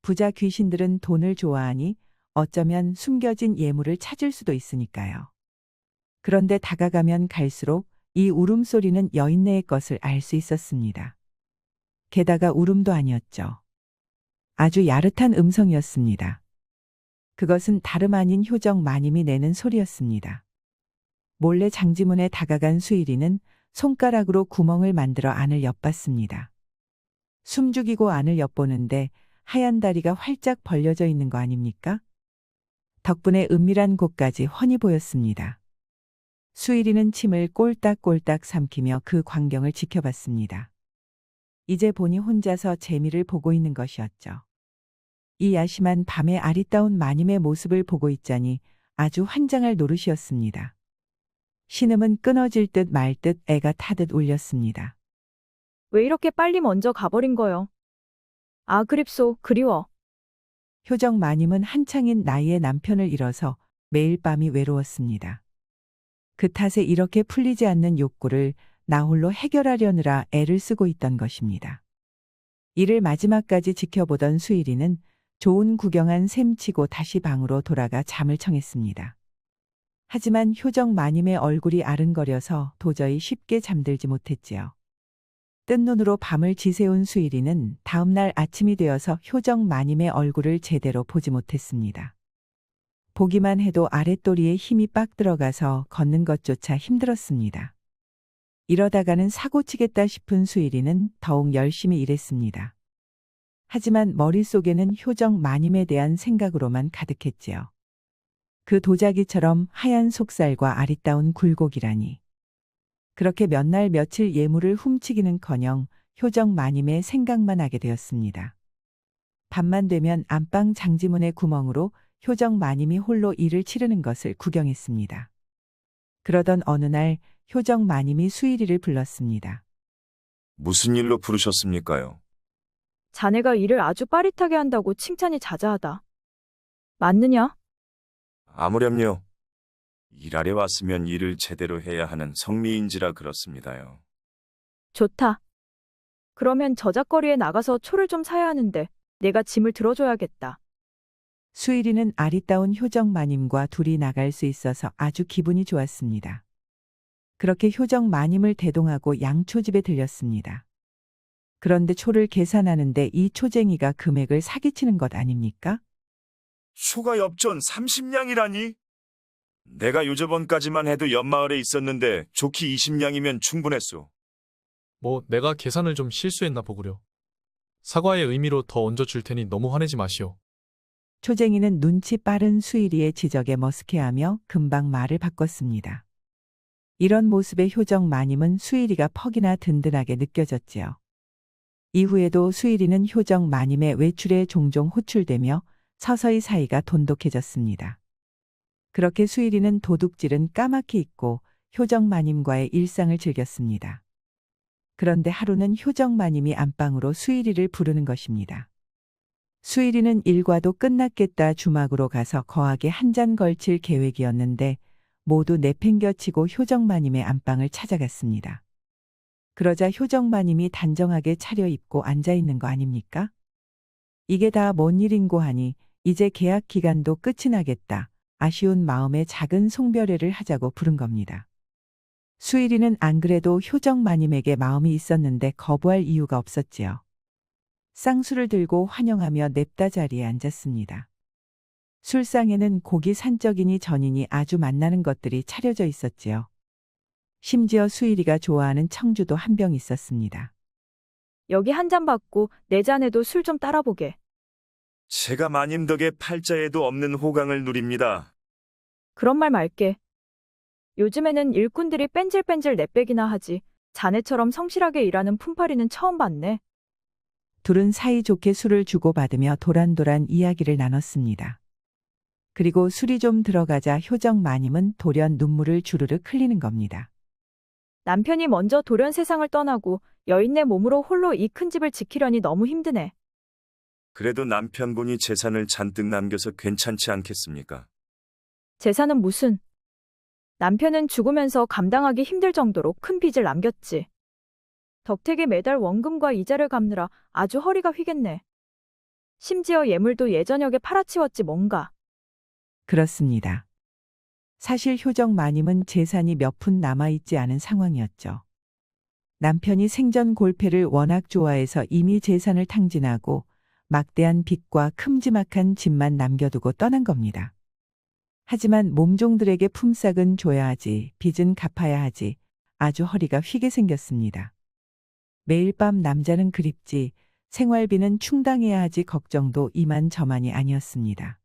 부자 귀신들은 돈을 좋아하니 어쩌면 숨겨진 예물을 찾을 수도 있으니까요. 그런데 다가가면 갈수록 이 울음소리는 여인네의 것을 알 수 있었습니다. 게다가 울음도 아니었죠. 아주 야릇한 음성이었습니다. 그것은 다름 아닌 효정 마님이 내는 소리였습니다. 몰래 장지문에 다가간 수일이는 손가락으로 구멍을 만들어 안을 엿봤습니다. 숨죽이고 안을 엿보는데 하얀 다리가 활짝 벌려져 있는 거 아닙니까? 덕분에 은밀한 곳까지 훤히 보였습니다. 수일이는 침을 꼴딱꼴딱 삼키며 그 광경을 지켜봤습니다. 이제 보니 혼자서 재미를 보고 있는 것이었죠. 이 야심한 밤의 아리따운 마님의 모습을 보고 있자니 아주 환장할 노릇이었습니다. 신음은 끊어질 듯 말 듯 애가 타듯 울렸습니다. 왜 이렇게 빨리 먼저 가버린 거요? 아, 그립소, 그리워. 효정 마님은 한창인 나이에 남편을 잃어서 매일 밤이 외로웠습니다. 그 탓에 이렇게 풀리지 않는 욕구를 나홀로 해결하려느라 애를 쓰고 있던 것입니다. 이를 마지막까지 지켜보던 수일이는 좋은 구경한 셈치고 다시 방으로 돌아가 잠을 청했습니다. 하지만 효정 마님의 얼굴이 아른거려서 도저히 쉽게 잠들지 못했지요. 뜬 눈으로 밤을 지새운 수일이는 다음날 아침이 되어서 효정 마님의 얼굴을 제대로 보지 못했습니다. 보기만 해도 아랫도리에 힘이 빡 들어가서 걷는 것조차 힘들었습니다. 이러다가는 사고치겠다 싶은 수일이는 더욱 열심히 일했습니다. 하지만 머릿속에는 효정 마님에 대한 생각으로만 가득했지요. 그 도자기처럼 하얀 속살과 아리따운 굴곡이라니. 그렇게 몇 날 며칠 예물을 훔치기는커녕 효정 마님의 생각만 하게 되었습니다. 밤만 되면 안방 장지문의 구멍으로 효정 마님이 홀로 일을 치르는 것을 구경했습니다. 그러던 어느 날 효정 마님이 수일이를 불렀습니다. 무슨 일로 부르셨습니까요? 자네가 일을 아주 빠릿하게 한다고 칭찬이 자자하다. 맞느냐? 아무렴요. 일하러 왔으면 일을 제대로 해야 하는 성미인지라 그렇습니다요. 좋다. 그러면 저작거리에 나가서 초를 좀 사야 하는데 내가 짐을 들어줘야겠다. 수일이는 아리따운 효정 마님과 둘이 나갈 수 있어서 아주 기분이 좋았습니다. 그렇게 효정 마님을 대동하고 양초집에 들렸습니다. 그런데 초를 계산하는데 이 초쟁이가 금액을 사기치는 것 아닙니까? 초가 엽전 30냥이라니? 내가 요저번까지만 해도 옆마을에 있었는데 좋기 20냥이면 충분했소. 뭐 내가 계산을 좀 실수했나 보구려. 사과의 의미로 더 얹어 줄 테니 너무 화내지 마시오. 초쟁이는 눈치 빠른 수일이의 지적에 머쓱해하며 금방 말을 바꿨습니다. 이런 모습의 효정 마님은 수일이가 퍽이나 든든하게 느껴졌지요. 이후에도 수일이는 효정 마님의 외출에 종종 호출되며 서서히 사이가 돈독해졌습니다. 그렇게 수일이는 도둑질은 까맣게 잊고 효정 마님과의 일상을 즐겼습니다. 그런데 하루는 효정 마님이 안방으로 수일이를 부르는 것입니다. 수일이는 일과도 끝났겠다 주막으로 가서 거하게 한 잔 걸칠 계획이었는데 모두 내팽겨치고 효정 마님의 안방을 찾아갔습니다. 그러자 효정 마님이 단정하게 차려입고 앉아있는 거 아닙니까? 이게 다 뭔 일인고 하니 이제 계약 기간도 끝이 나겠다. 아쉬운 마음에 작은 송별회를 하자고 부른 겁니다. 수일이는 안 그래도 효정 마님에게 마음이 있었는데 거부할 이유가 없었지요. 쌍수를 들고 환영하며 냅다 자리에 앉았습니다. 술상에는 고기 산적이니 전이니 아주 맛나는 것들이 차려져 있었지요. 심지어 수일이가 좋아하는 청주도 한 병 있었습니다. 여기 한 잔 받고 내 잔에도 술 좀 따라보게. 제가 마님 덕에 팔자에도 없는 호강을 누립니다. 그런 말 말게. 요즘에는 일꾼들이 뺀질뺀질 내빼기나 하지. 자네처럼 성실하게 일하는 품팔이는 처음 봤네. 둘은 사이좋게 술을 주고받으며 도란도란 이야기를 나눴습니다. 그리고 술이 좀 들어가자 효정 마님은 돌연 눈물을 주르륵 흘리는 겁니다. 남편이 먼저 돌연 세상을 떠나고 여인네 몸으로 홀로 이 큰 집을 지키려니 너무 힘드네. 그래도 남편분이 재산을 잔뜩 남겨서 괜찮지 않겠습니까? 재산은 무슨. 남편은 죽으면서 감당하기 힘들 정도로 큰 빚을 남겼지. 덕택에 매달 원금과 이자를 갚느라 아주 허리가 휘겠네. 심지어 예물도 예전역에 팔아치웠지 뭔가. 그렇습니다. 사실 효정 마님은 재산이 몇 푼 남아있지 않은 상황이었죠. 남편이 생전 골패를 워낙 좋아해서 이미 재산을 탕진하고 막대한 빚과 큼지막한 집만 남겨두고 떠난 겁니다. 하지만 몸종들에게 품삯은 줘야 하지, 빚은 갚아야 하지, 아주 허리가 휘게 생겼습니다. 매일 밤 남자는 그립지, 생활비는 충당해야 하지 걱정도 이만저만이 아니었습니다.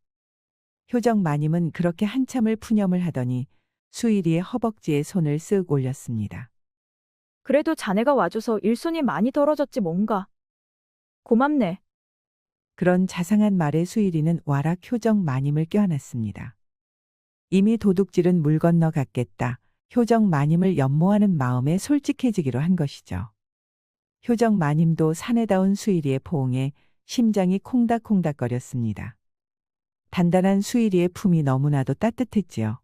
효정 마님은 그렇게 한참을 푸념을 하더니 수일이의 허벅지에 손을 쓱 올렸습니다. 그래도 자네가 와줘서 일손이 많이 덜어졌지 뭔가. 고맙네. 그런 자상한 말에 수일이는 와락 효정 마님을 껴안았습니다. 이미 도둑질은 물 건너 갔겠다. 효정 마님을 연모하는 마음에 솔직해지기로 한 것이죠. 효정 마님도 사내다운 수일이의 포옹에 심장이 콩닥콩닥거렸습니다. 단단한 수일이의 품이 너무나도 따뜻했지요.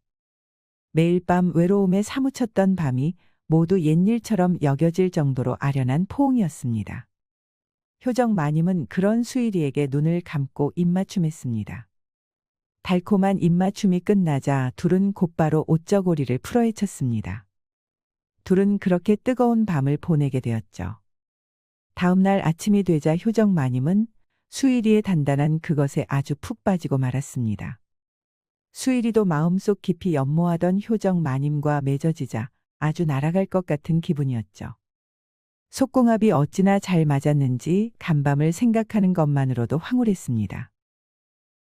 매일 밤 외로움에 사무쳤던 밤이 모두 옛일처럼 여겨질 정도로 아련한 포옹이었습니다. 효정 마님은 그런 수일이에게 눈을 감고 입맞춤했습니다. 달콤한 입맞춤이 끝나자 둘은 곧바로 옷저고리를 풀어헤쳤습니다. 둘은 그렇게 뜨거운 밤을 보내게 되었죠. 다음 날 아침이 되자 효정 마님은 수일이의 단단한 그것에 아주 푹 빠지고 말았습니다. 수일이도 마음속 깊이 연모하던 효정 마님과 맺어지자 아주 날아갈 것 같은 기분이었죠. 속궁합이 어찌나 잘 맞았는지 간밤을 생각하는 것만으로도 황홀했습니다.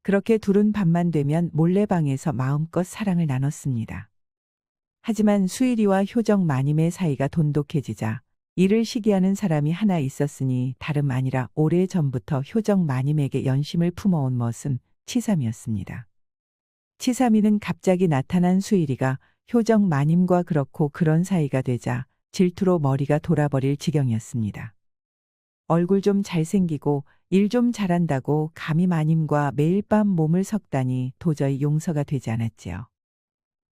그렇게 둘은 밤만 되면 몰래 방에서 마음껏 사랑을 나눴습니다. 하지만 수일이와 효정 마님의 사이가 돈독해지자 이를 시기하는 사람이 하나 있었으니 다름 아니라 오래전부터 효정 마님에게 연심을 품어온 머슴 치삼이었습니다. 치삼이는 갑자기 나타난 수일이가 효정 마님과 그렇고 그런 사이가 되자 질투로 머리가 돌아버릴 지경이었습니다. 얼굴 좀 잘생기고 일 좀 잘한다고 감히 마님과 매일 밤 몸을 섞다니 도저히 용서가 되지 않았지요.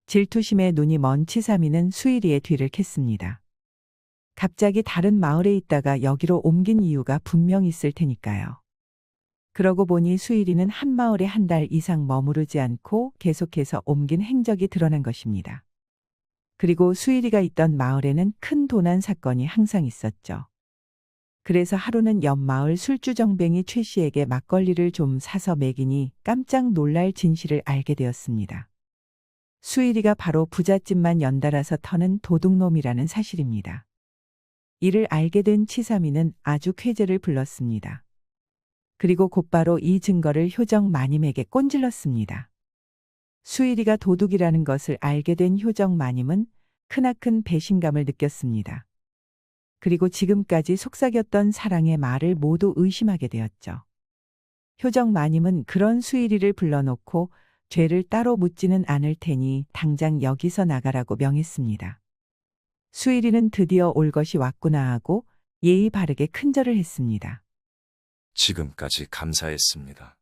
질투심에 눈이 먼 치삼이는 수일이의 뒤를 캤습니다. 갑자기 다른 마을에 있다가 여기로 옮긴 이유가 분명 있을 테니까요. 그러고 보니 수일이는 한 마을에 한 달 이상 머무르지 않고 계속해서 옮긴 행적이 드러난 것입니다. 그리고 수일이가 있던 마을에는 큰 도난 사건이 항상 있었죠. 그래서 하루는 옆 마을 술주정뱅이 최 씨에게 막걸리를 좀 사서 먹이니 깜짝 놀랄 진실을 알게 되었습니다. 수일이가 바로 부잣집만 연달아서 터는 도둑놈이라는 사실입니다. 이를 알게 된 치삼이는 아주 쾌재를 불렀습니다. 그리고 곧바로 이 증거를 효정 마님에게 꼰질렀습니다. 수일이가 도둑이라는 것을 알게 된 효정 마님은 크나큰 배신감을 느꼈습니다. 그리고 지금까지 속삭였던 사랑의 말을 모두 의심하게 되었죠. 효정 마님은 그런 수일이를 불러놓고 죄를 따로 묻지는 않을 테니 당장 여기서 나가라고 명했습니다. 수일이는 드디어 올 것이 왔구나 하고 예의 바르게 큰절을 했습니다. 지금까지 감사했습니다.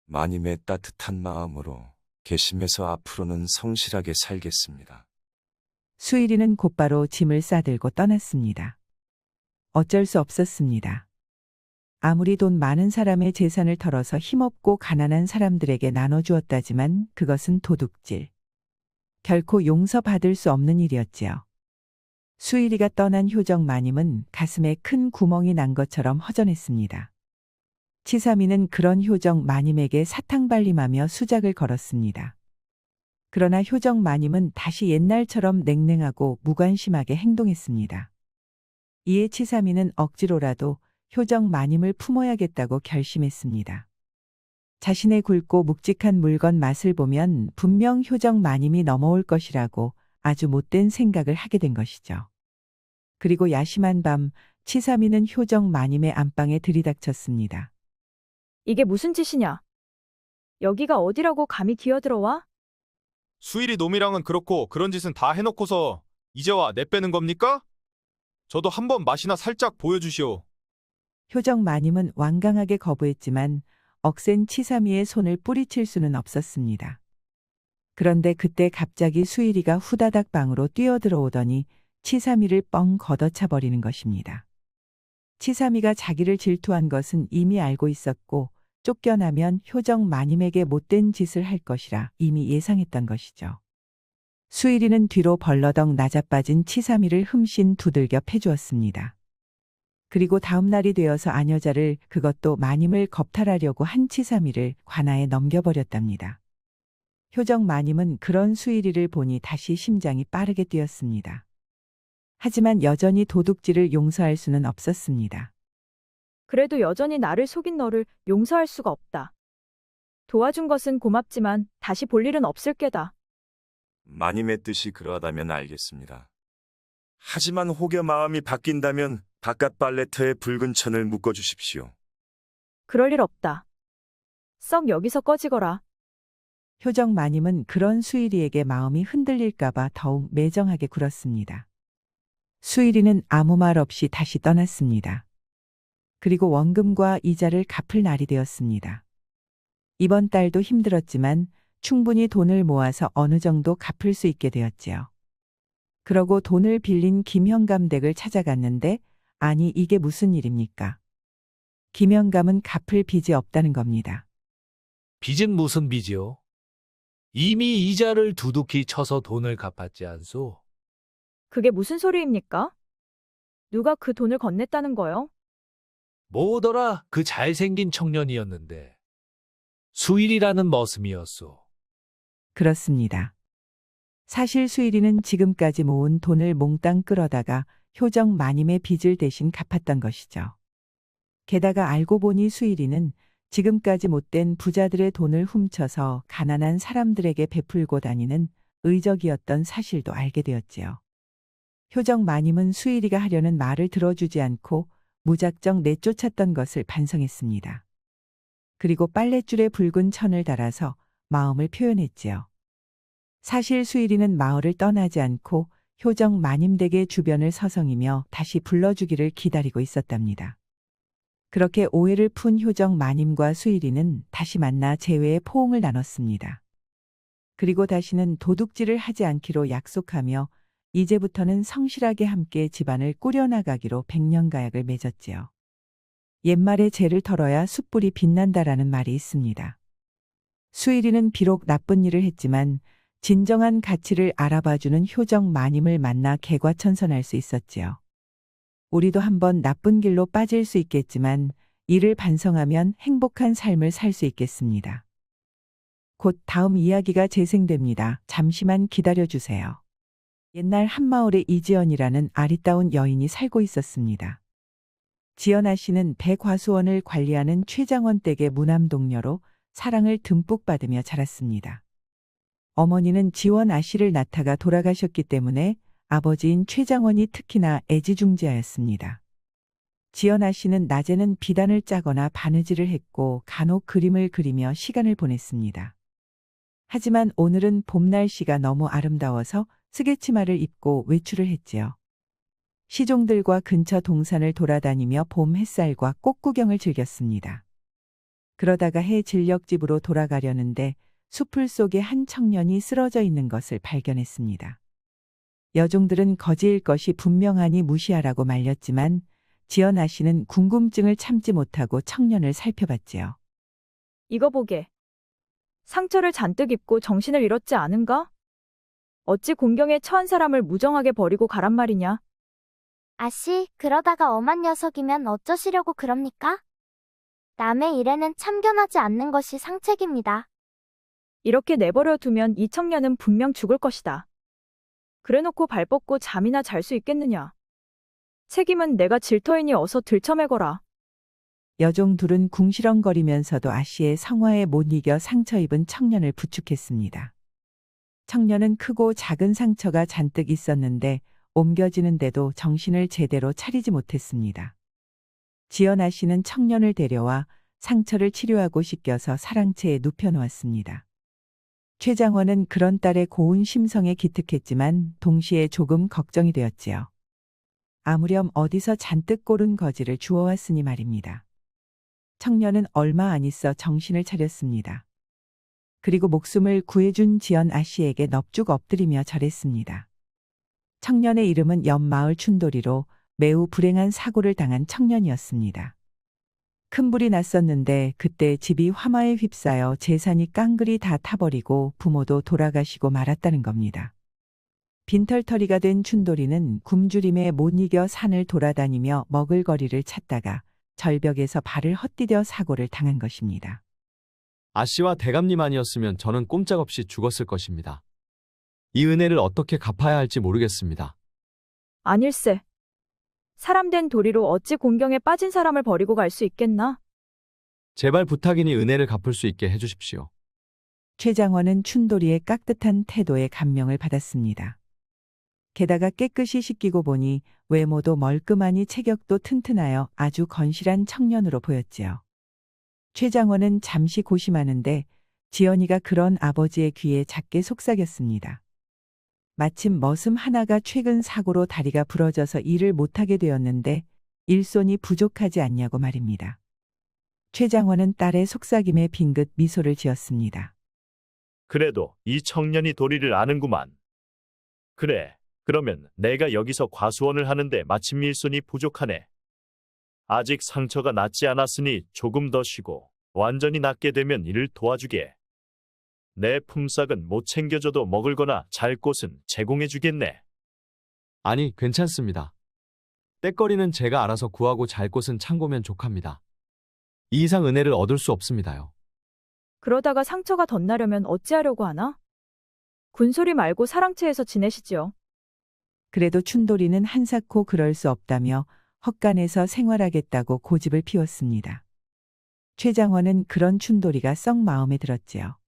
마님의 따뜻한 마음으로 괘씸해서 앞으로는 성실하게 살겠습니다. 수일이는 곧바로 짐을 싸들고 떠났습니다. 어쩔 수 없었습니다. 아무리 돈 많은 사람의 재산을 털어서 힘없고 가난한 사람들에게 나눠주었다지만 그것은 도둑질. 결코 용서받을 수 없는 일이었지요. 수일이가 떠난 효정 마님은 가슴에 큰 구멍이 난 것처럼 허전했습니다. 치삼이는 그런 효정 마님에게 사탕발림하며 수작을 걸었습니다. 그러나 효정 마님은 다시 옛날처럼 냉랭하고 무관심하게 행동했습니다. 이에 치삼이는 억지로라도 효정 마님을 품어야겠다고 결심했습니다. 자신의 굵고 묵직한 물건 맛을 보면 분명 효정 마님이 넘어올 것이라고 아주 못된 생각을 하게 된 것이죠. 그리고 야심한 밤 치삼이는 효정 마님의 안방에 들이닥쳤습니다. 이게 무슨 짓이냐? 여기가 어디라고 감히 기어들어와? 수일이 놈이랑은 그렇고 그런 짓은 다 해놓고서 이제 와 내빼는 겁니까? 저도 한번 맛이나 살짝 보여주시오. 효정 마님은 완강하게 거부했지만 억센 치삼이의 손을 뿌리칠 수는 없었습니다. 그런데 그때 갑자기 수일이가 후다닥 방으로 뛰어들어오더니 치삼이를 뻥 걷어차 버리는 것입니다. 치삼이가 자기를 질투한 것은 이미 알고 있었고 쫓겨나면 효정 마님에게 못된 짓을 할 것이라 이미 예상했던 것이죠. 수일이는 뒤로 벌러덩 낮아빠진 치삼이를 흠씬 두들겨 패주었습니다. 그리고 다음 날이 되어서 아녀자를 그것도 마님을 겁탈하려고 한 치삼이를 관아에 넘겨버렸답니다. 효정 마님은 그런 수일이를 보니 다시 심장이 빠르게 뛰었습니다. 하지만 여전히 도둑질을 용서할 수는 없었습니다. 그래도 여전히 나를 속인 너를 용서할 수가 없다. 도와준 것은 고맙지만 다시 볼 일은 없을 게다. 마님의 뜻이 그러하다면 알겠습니다. 하지만 혹여 마음이 바뀐다면 바깥 발레터에 붉은 천을 묶어주십시오. 그럴 일 없다. 썩 여기서 꺼지거라. 효정 마님은 그런 수일이에게 마음이 흔들릴까봐 더욱 매정하게 굴었습니다. 수일이는 아무 말 없이 다시 떠났습니다. 그리고 원금과 이자를 갚을 날이 되었습니다. 이번 달도 힘들었지만 충분히 돈을 모아서 어느 정도 갚을 수 있게 되었지요. 그러고 돈을 빌린 김현감 댁을 찾아갔는데 아니 이게 무슨 일입니까? 김현감은 갚을 빚이 없다는 겁니다. 빚은 무슨 빚이요? 이미 이자를 두둑히 쳐서 돈을 갚았지 않소? 그게 무슨 소리입니까? 누가 그 돈을 건넸다는 거요? 뭐더라 그 잘생긴 청년이었는데. 수일이라는 머슴이었소. 그렇습니다. 사실 수일이는 지금까지 모은 돈을 몽땅 끌어다가 효정 마님의 빚을 대신 갚았던 것이죠. 게다가 알고 보니 수일이는 지금까지 못된 부자들의 돈을 훔쳐서 가난한 사람들에게 베풀고 다니는 의적이었던 사실도 알게 되었지요. 효정 마님은 수일이가 하려는 말을 들어주지 않고 무작정 내쫓았던 것을 반성했습니다. 그리고 빨랫줄에 붉은 천을 달아서 마음을 표현했지요. 사실 수일이는 마을을 떠나지 않고 효정 마님 댁의 주변을 서성이며 다시 불러주기를 기다리고 있었답니다. 그렇게 오해를 푼 효정 마님과 수일이는 다시 만나 재회의 포옹을 나눴습니다. 그리고 다시는 도둑질을 하지 않기로 약속하며 이제부터는 성실하게 함께 집안을 꾸려나가기로 백년가약을 맺었지요. 옛말에 재를 털어야 숯불이 빛난다라는 말이 있습니다. 수일이는 비록 나쁜 일을 했지만 진정한 가치를 알아봐주는 효정 마님을 만나 개과천선할 수 있었지요. 우리도 한번 나쁜 길로 빠질 수 있겠지만 이를 반성하면 행복한 삶을 살 수 있겠습니다. 곧 다음 이야기가 재생됩니다. 잠시만 기다려주세요. 옛날 한마을에 이지연이라는 아리따운 여인이 살고 있었습니다. 지연아 씨는 배과수원을 관리하는 최장원 댁의 무남동녀로 사랑을 듬뿍 받으며 자랐습니다. 어머니는 지원 아씨를 낳다가 돌아가셨기 때문에 아버지인 최장원이 특히나 애지중지하였습니다. 지연아 씨는 낮에는 비단을 짜거나 바느질을 했고 간혹 그림을 그리며 시간을 보냈습니다. 하지만 오늘은 봄 날씨가 너무 아름다워서 스게치마를 입고 외출을 했지요. 시종들과 근처 동산을 돌아다니며 봄 햇살과 꽃 구경을 즐겼습니다. 그러다가 해 진력집으로 돌아가려는데 수풀 속에 한 청년이 쓰러져 있는 것을 발견했습니다. 여종들은 거지일 것이 분명하니 무시하라고 말렸지만 지연아 씨는 궁금증을 참지 못하고 청년을 살펴봤지요. 이거 보게. 상처를 잔뜩 입고 정신을 잃었지 않은가? 어찌 공경에 처한 사람을 무정하게 버리고 가란 말이냐? 아씨, 그러다가 엄한 녀석이면 어쩌시려고 그럽니까? 남의 일에는 참견하지 않는 것이 상책입니다. 이렇게 내버려 두면 이 청년은 분명 죽을 것이다. 그래놓고 발 뻗고 잠이나 잘 수 있겠느냐? 책임은 내가 질 터이니 어서 들쳐매거라. 여종 둘은 궁시렁거리면서도 아씨의 성화에 못 이겨 상처 입은 청년을 부축했습니다. 청년은 크고 작은 상처가 잔뜩 있었는데 옮겨지는데도 정신을 제대로 차리지 못했습니다. 지연아 씨는 청년을 데려와 상처를 치료하고 씻겨서 사랑채에 눕혀놓았습니다. 최장원은 그런 딸의 고운 심성에 기특했지만 동시에 조금 걱정이 되었지요. 아무렴 어디서 잔뜩 고른 거지를 주워왔으니 말입니다. 청년은 얼마 안 있어 정신을 차렸습니다. 그리고 목숨을 구해준 지연 아씨에게 넙죽 엎드리며 절했습니다. 청년의 이름은 옆마을 춘돌이로 매우 불행한 사고를 당한 청년이었습니다. 큰 불이 났었는데 그때 집이 화마에 휩싸여 재산이 깡그리 다 타버리고 부모도 돌아가시고 말았다는 겁니다. 빈털터리가 된 춘돌이는 굶주림에 못 이겨 산을 돌아다니며 먹을 거리를 찾다가 절벽에서 발을 헛디뎌 사고를 당한 것입니다. 아씨와 대감님 아니었으면 저는 꼼짝없이 죽었을 것입니다. 이 은혜를 어떻게 갚아야 할지 모르겠습니다. 아닐세. 사람 된 도리로 어찌 공경에 빠진 사람을 버리고 갈 수 있겠나? 제발 부탁이니 은혜를 갚을 수 있게 해주십시오. 최장원은 춘돌이의 깍듯한 태도에 감명을 받았습니다. 게다가 깨끗이 씻기고 보니 외모도 멀끔하니 체격도 튼튼하여 아주 건실한 청년으로 보였지요. 최장원은 잠시 고심하는데 지연이가 그런 아버지의 귀에 작게 속삭였습니다. 마침 머슴 하나가 최근 사고로 다리가 부러져서 일을 못하게 되었는데 일손이 부족하지 않냐고 말입니다. 최장원은 딸의 속삭임에 빙긋 미소를 지었습니다. 그래도 이 청년이 도리를 아는구만. 그래, 그러면 내가 여기서 과수원을 하는데 마침 일손이 부족하네. 아직 상처가 낫지 않았으니 조금 더 쉬고 완전히 낫게 되면 이를 도와주게. 내 품삯은 못 챙겨줘도 먹을 거나 잘 곳은 제공해주겠네. 아니, 괜찮습니다. 때거리는 제가 알아서 구하고 잘 곳은 창고면 족합니다. 이 이상 은혜를 얻을 수 없습니다요. 그러다가 상처가 덧나려면 어찌하려고 하나? 군소리 말고 사랑채에서 지내시지요. 그래도 춘돌이는 한사코 그럴 수 없다며 헛간에서 생활하겠다고 고집을 피웠습니다. 최장원은 그런 춘돌이가 썩 마음에 들었지요.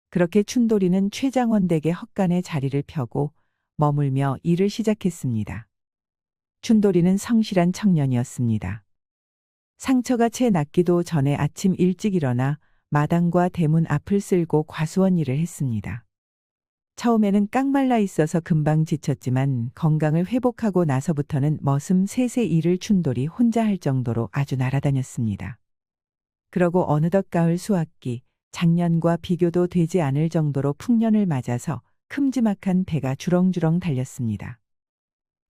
그렇게 춘돌이는 최장원 댁의 헛간에 자리를 펴고 머물며 일을 시작했습니다. 춘돌이는 성실한 청년이었습니다. 상처가 채 낫기도 전에 아침 일찍 일어나 마당과 대문 앞을 쓸고 과수원 일을 했습니다. 처음에는 깡말라 있어서 금방 지쳤지만 건강을 회복하고 나서부터는 머슴 셋의 일을 춘돌이 혼자 할 정도로 아주 날아다녔습니다. 그러고 어느덧 가을 수확기, 작년과 비교도 되지 않을 정도로 풍년을 맞아서 큼지막한 배가 주렁주렁 달렸습니다.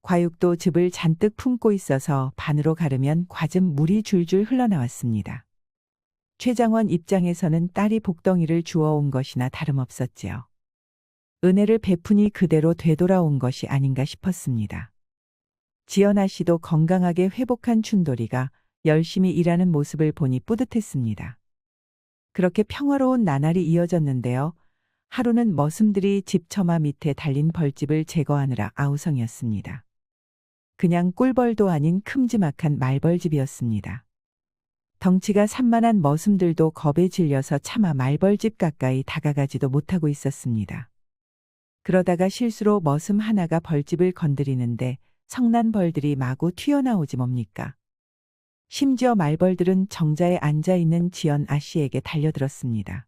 과육도 즙을 잔뜩 품고 있어서 반으로 가르면 과즙 물이 줄줄 흘러나왔습니다. 최장원 입장에서는 딸이 복덩이를 주워온 것이나 다름없었지요. 은혜를 베푸니 그대로 되돌아온 것이 아닌가 싶었습니다. 지연아 씨도 건강하게 회복한 춘돌이가 열심히 일하는 모습을 보니 뿌듯했습니다. 그렇게 평화로운 나날이 이어졌는데요. 하루는 머슴들이 집 처마 밑에 달린 벌집을 제거하느라 아우성이었습니다. 그냥 꿀벌도 아닌 큼지막한 말벌집이었습니다. 덩치가 산만한 머슴들도 겁에 질려서 차마 말벌집 가까이 다가가지도 못하고 있었습니다. 그러다가 실수로 머슴 하나가 벌집을 건드리는데 성난 벌들이 마구 튀어나오지 뭡니까? 심지어 말벌들은 정자에 앉아있는 지연 아씨에게 달려들었습니다.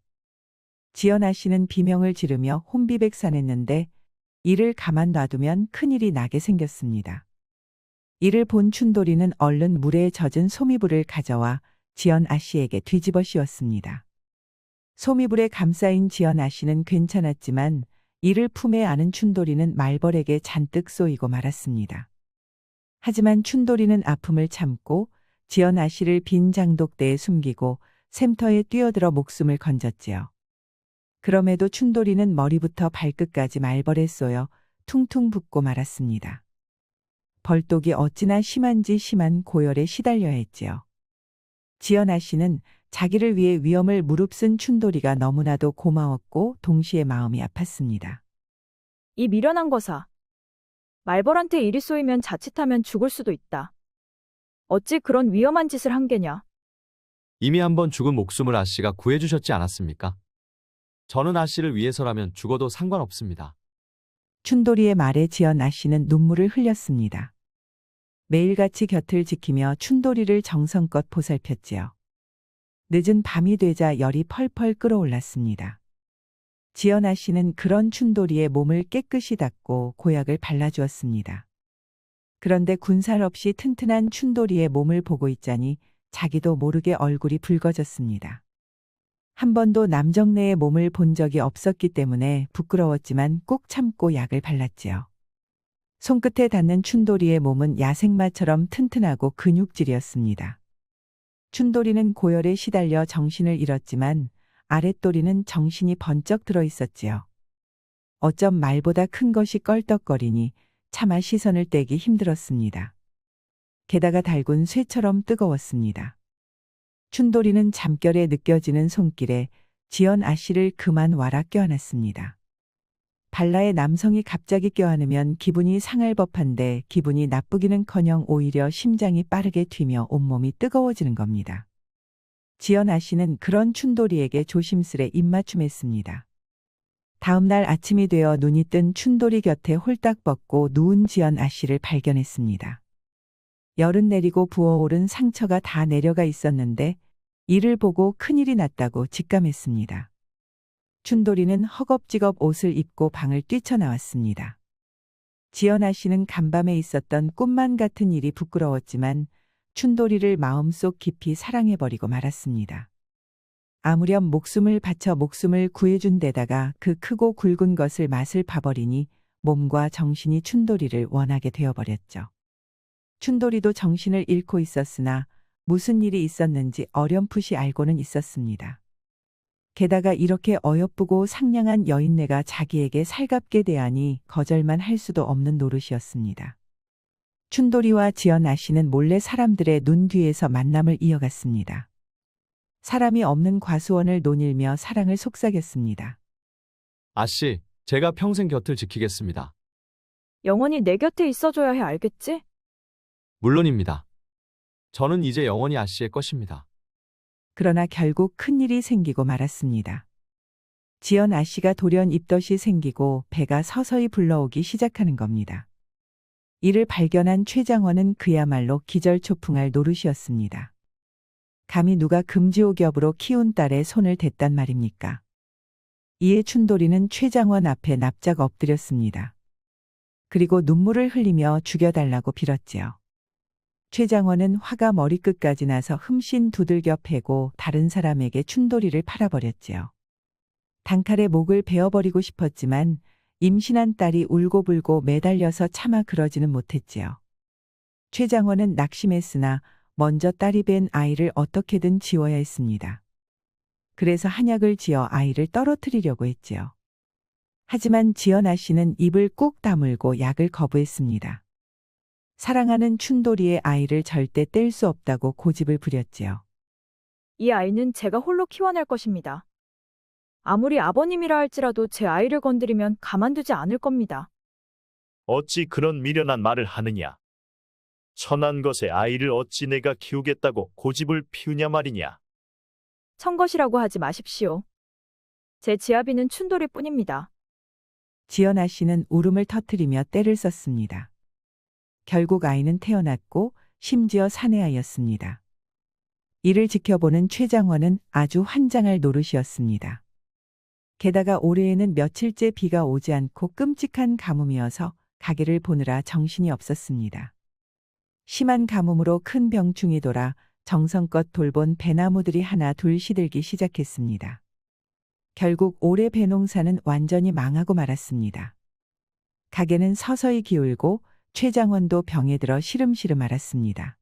지연 아씨는 비명을 지르며 혼비백산했는데 이를 가만 놔두면 큰일이 나게 생겼습니다. 이를 본 춘돌이는 얼른 물에 젖은 소미불을 가져와 지연 아씨에게 뒤집어 씌웠습니다. 소미불에 감싸인 지연 아씨는 괜찮았지만 이를 품에 안은 춘돌이는 말벌에게 잔뜩 쏘이고 말았습니다. 하지만 춘돌이는 아픔을 참고 지연 아씨를 빈 장독대에 숨기고 샘터에 뛰어들어 목숨을 건졌지요. 그럼에도 춘돌이는 머리부터 발끝까지 말벌에 쏘여 퉁퉁 붓고 말았습니다. 벌독이 어찌나 심한지 심한 고열에 시달려야 했지요. 지연 아씨는 자기를 위해 위험을 무릅쓴 춘돌이가 너무나도 고마웠고 동시에 마음이 아팠습니다. 이 미련한 거사. 말벌한테 일이 쏘이면 자칫하면 죽을 수도 있다. 어찌 그런 위험한 짓을 한 게냐? 이미 한번 죽은 목숨을 아씨가 구해주셨지 않았습니까? 저는 아씨를 위해서라면 죽어도 상관없습니다. 춘돌이의 말에 지연 아씨는 눈물을 흘렸습니다. 매일같이 곁을 지키며 춘돌이를 정성껏 보살폈지요. 늦은 밤이 되자 열이 펄펄 끓어올랐습니다. 지연 아씨는 그런 춘돌이의 몸을 깨끗이 닦고 고약을 발라주었습니다. 그런데 군살 없이 튼튼한 춘돌이의 몸을 보고 있자니 자기도 모르게 얼굴이 붉어졌습니다. 한 번도 남정네의 몸을 본 적이 없었기 때문에 부끄러웠지만 꼭 참고 약을 발랐지요. 손끝에 닿는 춘돌이의 몸은 야생마처럼 튼튼하고 근육질이었습니다. 춘돌이는 고열에 시달려 정신을 잃었지만 아랫도리는 정신이 번쩍 들어 있었지요. 어쩜 말보다 큰 것이 껄떡거리니 차마 시선을 떼기 힘들었습니다. 게다가 달군 쇠처럼 뜨거웠습니다. 춘돌이는 잠결에 느껴지는 손길에 지연 아씨를 그만 와라 껴안았습니다. 발라의 남성이 갑자기 껴안으면 기분이 상할 법한데 기분이 나쁘기는커녕 오히려 심장이 빠르게 뛰며 온몸이 뜨거워지는 겁니다. 지연 아씨는 그런 춘돌이에게 조심스레 입맞춤했습니다. 다음 날 아침이 되어 눈이 뜬 춘돌이 곁에 홀딱 벗고 누운 지연 아씨를 발견했습니다. 열은 내리고 부어오른 상처가 다 내려가 있었는데 이를 보고 큰일이 났다고 직감했습니다. 춘돌이는 허겁지겁 옷을 입고 방을 뛰쳐나왔습니다. 지연 아씨는 간밤에 있었던 꿈만 같은 일이 부끄러웠지만 춘돌이를 마음속 깊이 사랑해버리고 말았습니다. 아무렴 목숨을 바쳐 목숨을 구해준 데다가 그 크고 굵은 것을 맛을 봐버리니 몸과 정신이 춘돌이를 원하게 되어버렸죠. 춘돌이도 정신을 잃고 있었으나 무슨 일이 있었는지 어렴풋이 알고는 있었습니다. 게다가 이렇게 어여쁘고 상냥한 여인네가 자기에게 살갑게 대하니 거절만 할 수도 없는 노릇이었습니다. 춘돌이와 지연 아씨는 몰래 사람들의 눈 뒤에서 만남을 이어갔습니다. 사람이 없는 과수원을 논일며 사랑을 속삭였습니다. 아씨, 제가 평생 곁을 지키겠습니다. 영원히 내 곁에 있어줘야 해, 알겠지? 물론입니다. 저는 이제 영원히 아씨의 것입니다. 그러나 결국 큰일이 생기고 말았습니다. 지연 아씨가 돌연 입덧이 생기고 배가 서서히 불러오기 시작하는 겁니다. 이를 발견한 최장원은 그야말로 기절초풍할 노릇이었습니다. 감히 누가 금지옥엽으로 키운 딸의 손을 댔단 말입니까? 이에 춘돌이는 최장원 앞에 납작 엎드렸습니다. 그리고 눈물을 흘리며 죽여달라고 빌었지요. 최장원은 화가 머리끝까지 나서 흠씬 두들겨 패고 다른 사람에게 춘돌이를 팔아버렸지요. 단칼에 목을 베어버리고 싶었지만 임신한 딸이 울고불고 매달려서 차마 그러지는 못했지요. 최장원은 낙심했으나 먼저 딸이 뵌 아이를 어떻게든 지워야 했습니다. 그래서 한약을 지어 아이를 떨어뜨리려고 했지요. 하지만 지연 아씨는 입을 꾹 다물고 약을 거부했습니다. 사랑하는 춘돌이의 아이를 절대 뗄 수 없다고 고집을 부렸지요. 이 아이는 제가 홀로 키워낼 것입니다. 아무리 아버님이라 할지라도 제 아이를 건드리면 가만두지 않을 겁니다. 어찌 그런 미련한 말을 하느냐. 천한 것에 아이를 어찌 내가 키우겠다고 고집을 피우냐 말이냐. 천것이라고 하지 마십시오. 제 지아비는 춘돌이뿐입니다. 지연아 씨는 울음을 터뜨리며 떼를 썼습니다. 결국 아이는 태어났고 심지어 사내아이였습니다. 이를 지켜보는 최장원은 아주 환장할 노릇이었습니다. 게다가 올해에는 며칠째 비가 오지 않고 끔찍한 가뭄이어서 가게를 보느라 정신이 없었습니다. 심한 가뭄으로 큰 병충이 돌아 정성껏 돌본 배나무들이 하나 둘 시들기 시작했습니다. 결국 올해 배농사는 완전히 망하고 말았습니다. 가게는 서서히 기울고 최장원도 병에 들어 시름시름 앓았습니다.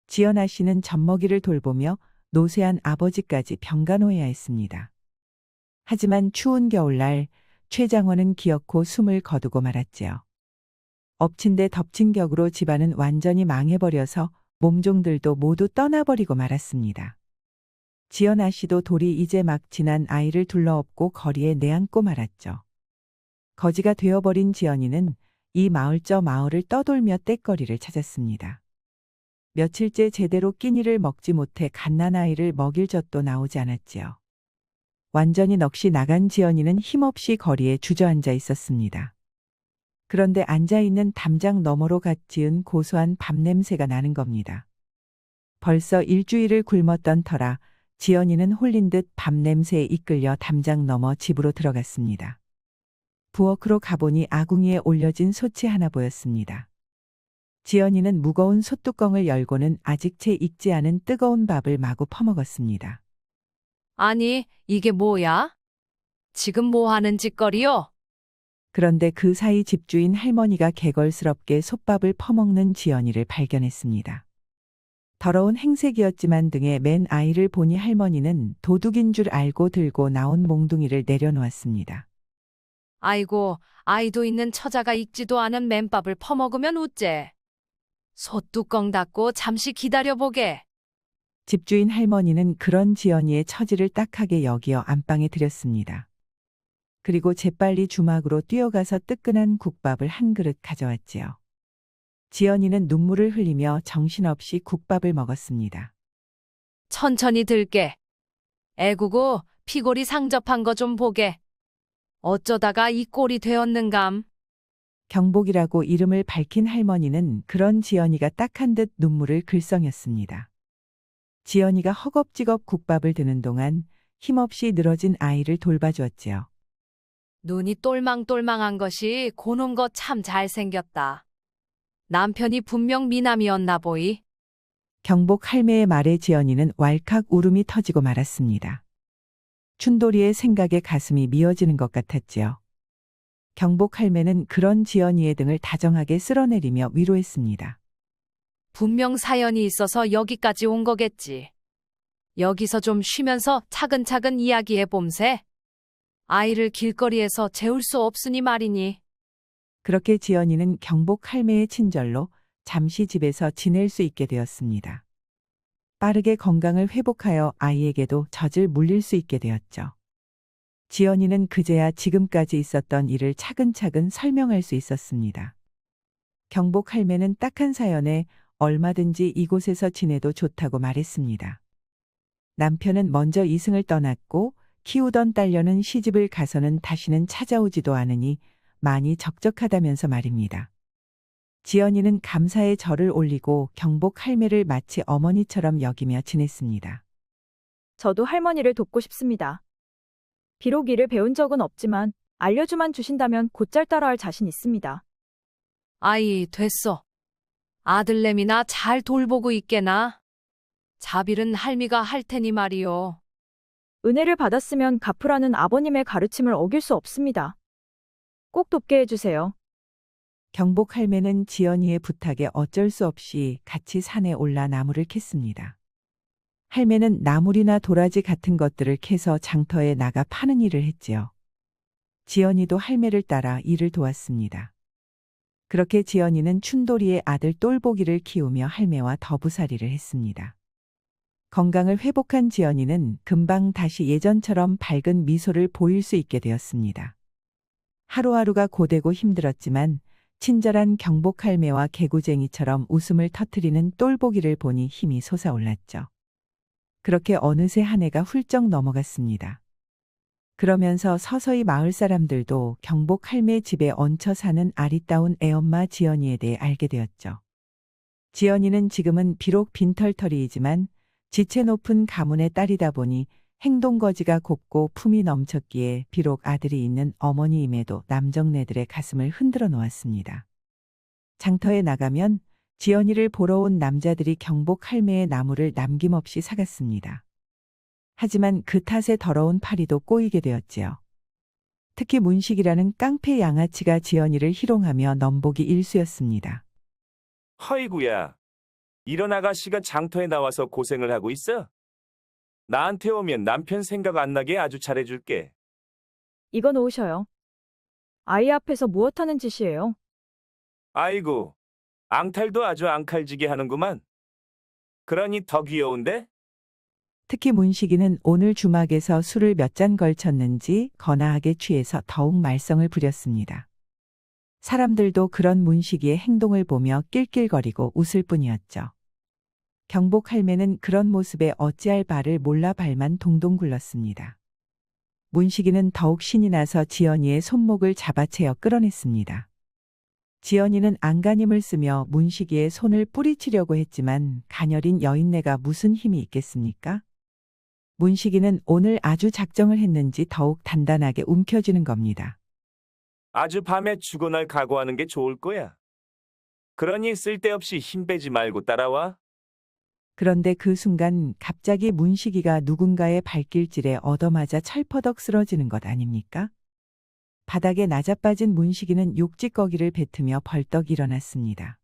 지연아 씨는 젖먹이를 돌보며 노쇠한 아버지까지 병간호해야 했습니다. 하지만 추운 겨울날 최장원은 기어코 숨을 거두고 말았지요. 엎친 데 덮친 격으로 집안은 완전히 망해버려서 몸종들도 모두 떠나버리고 말았습니다. 지연아 씨도 돌이 이제 막 지난 아이를 둘러엎고 거리에 내앉고 말았죠. 거지가 되어버린 지연이는 이 마을 저 마을을 떠돌며 떼거리를 찾았습니다. 며칠째 제대로 끼니를 먹지 못해 갓난아이를 먹일 젖도 나오지 않았지요. 완전히 넋이 나간 지연이는 힘없이 거리에 주저앉아 있었습니다. 그런데 앉아있는 담장 너머로 갓 지은 고소한 밥 냄새가 나는 겁니다. 벌써 일주일을 굶었던 터라 지연이는 홀린 듯 밥 냄새에 이끌려 담장 너머 집으로 들어갔습니다. 부엌으로 가보니 아궁이에 올려진 솥이 하나 보였습니다. 지연이는 무거운 솥뚜껑을 열고는 아직 채 익지 않은 뜨거운 밥을 마구 퍼먹었습니다. 아니, 이게 뭐야? 지금 뭐 하는 짓거리요? 그런데 그 사이 집주인 할머니가 개걸스럽게 솥밥을 퍼먹는 지연이를 발견했습니다. 더러운 행색이었지만 등에 맨 아이를 보니 할머니는 도둑인 줄 알고 들고 나온 몽둥이를 내려놓았습니다. 아이고, 아이도 있는 처자가 익지도 않은 맨밥을 퍼먹으면 어째? 솥뚜껑 닫고 잠시 기다려보게. 집주인 할머니는 그런 지연이의 처지를 딱하게 여기어 안방에 들였습니다. 그리고 재빨리 주막으로 뛰어가서 뜨끈한 국밥을 한 그릇 가져왔지요. 지연이는 눈물을 흘리며 정신없이 국밥을 먹었습니다. 천천히 들게. 애구고 피골이 상접한 거 좀 보게. 어쩌다가 이 꼴이 되었는감. 경복이라고 이름을 밝힌 할머니는 그런 지연이가 딱한 듯 눈물을 글썽였습니다. 지연이가 허겁지겁 국밥을 드는 동안 힘없이 늘어진 아이를 돌봐주었지요. 눈이 똘망똘망한 것이 고놈 거 참 잘생겼다. 남편이 분명 미남이었나 보이. 경복 할매의 말에 지연이는 왈칵 울음이 터지고 말았습니다. 춘돌이의 생각에 가슴이 미어지는 것 같았지요. 경복 할매는 그런 지연이의 등을 다정하게 쓸어내리며 위로했습니다. 분명 사연이 있어서 여기까지 온 거겠지. 여기서 좀 쉬면서 차근차근 이야기해 봄세. 아이를 길거리에서 재울 수 없으니 말이니. 그렇게 지연이는 경복 할매의 친절로 잠시 집에서 지낼 수 있게 되었습니다. 빠르게 건강을 회복하여 아이에게도 젖을 물릴 수 있게 되었죠. 지연이는 그제야 지금까지 있었던 일을 차근차근 설명할 수 있었습니다. 경복 할매는 딱한 사연에 얼마든지 이곳에서 지내도 좋다고 말했습니다. 남편은 먼저 이승을 떠났고 키우던 딸녀는 시집을 가서는 다시는 찾아오지도 않으니 많이 적적하다면서 말입니다. 지연이는 감사의 절을 올리고 경복 할매를 마치 어머니처럼 여기며 지냈습니다. 저도 할머니를 돕고 싶습니다. 비록 일을 배운 적은 없지만 알려주만 주신다면 곧잘 따라할 자신 있습니다. 아이, 됐어. 아들내미나 잘 돌보고 있게나. 자빌은 할미가 할 테니 말이요. 은혜를 받았으면 갚으라는 아버님의 가르침을 어길 수 없습니다. 꼭 돕게 해주세요. 경복 할매는 지연이의 부탁에 어쩔 수 없이 같이 산에 올라 나무를 캤습니다. 할매는 나물이나 도라지 같은 것들을 캐서 장터에 나가 파는 일을 했지요. 지연이도 할매를 따라 일을 도왔습니다. 그렇게 지연이는 춘돌이의 아들 똘보기를 키우며 할매와 더부살이를 했습니다. 건강을 회복한 지연이는 금방 다시 예전처럼 밝은 미소를 보일 수 있게 되었습니다. 하루하루가 고되고 힘들었지만 친절한 경복할매와 개구쟁이처럼 웃음을 터뜨리는 똘보기를 보니 힘이 솟아올랐죠. 그렇게 어느새 한 해가 훌쩍 넘어갔습니다. 그러면서 서서히 마을 사람들도 경복할매 집에 얹혀 사는 아리따운 애엄마 지연이에 대해 알게 되었죠. 지연이는 지금은 비록 빈털터리이지만 지체 높은 가문의 딸이다 보니 행동거지가 곱고 품이 넘쳤기에 비록 아들이 있는 어머니임에도 남정네들의 가슴을 흔들어 놓았습니다. 장터에 나가면 지연이를 보러 온 남자들이 경복할매의 나무를 남김없이 사갔습니다. 하지만 그 탓에 더러운 파리도 꼬이게 되었지요. 특히 문식이라는 깡패 양아치가 지연이를 희롱하며 넘보기 일쑤였습니다. 허이구야. 이런 아가씨가 장터에 나와서 고생을 하고 있어? 나한테 오면 남편 생각 안 나게 아주 잘해줄게. 이거 놓으셔요. 아이 앞에서 무엇하는 짓이에요? 아이고, 앙탈도 아주 앙칼지게 하는구만. 그러니 더 귀여운데? 특히 문식이는 오늘 주막에서 술을 몇 잔 걸쳤는지 거나하게 취해서 더욱 말썽을 부렸습니다. 사람들도 그런 문식이의 행동을 보며 낄낄거리고 웃을 뿐이었죠. 경복할매는 그런 모습에 어찌할 바를 몰라 발만 동동 굴렀습니다. 문식이는 더욱 신이 나서 지연이의 손목을 잡아채어 끌어냈습니다. 지연이는 안간힘을 쓰며 문식이의 손을 뿌리치려고 했지만 가녀린 여인네가 무슨 힘이 있겠습니까? 문식이는 오늘 아주 작정을 했는지 더욱 단단하게 움켜쥐는 겁니다. 아주 밤에 죽어날 각오하는 게 좋을 거야. 그러니 쓸데없이 힘 빼지 말고 따라와. 그런데 그 순간 갑자기 문식이가 누군가의 발길질에 얻어맞아 철퍼덕 쓰러지는 것 아닙니까? 바닥에 낮아빠진 문식이는 욕짓거기를 뱉으며 벌떡 일어났습니다.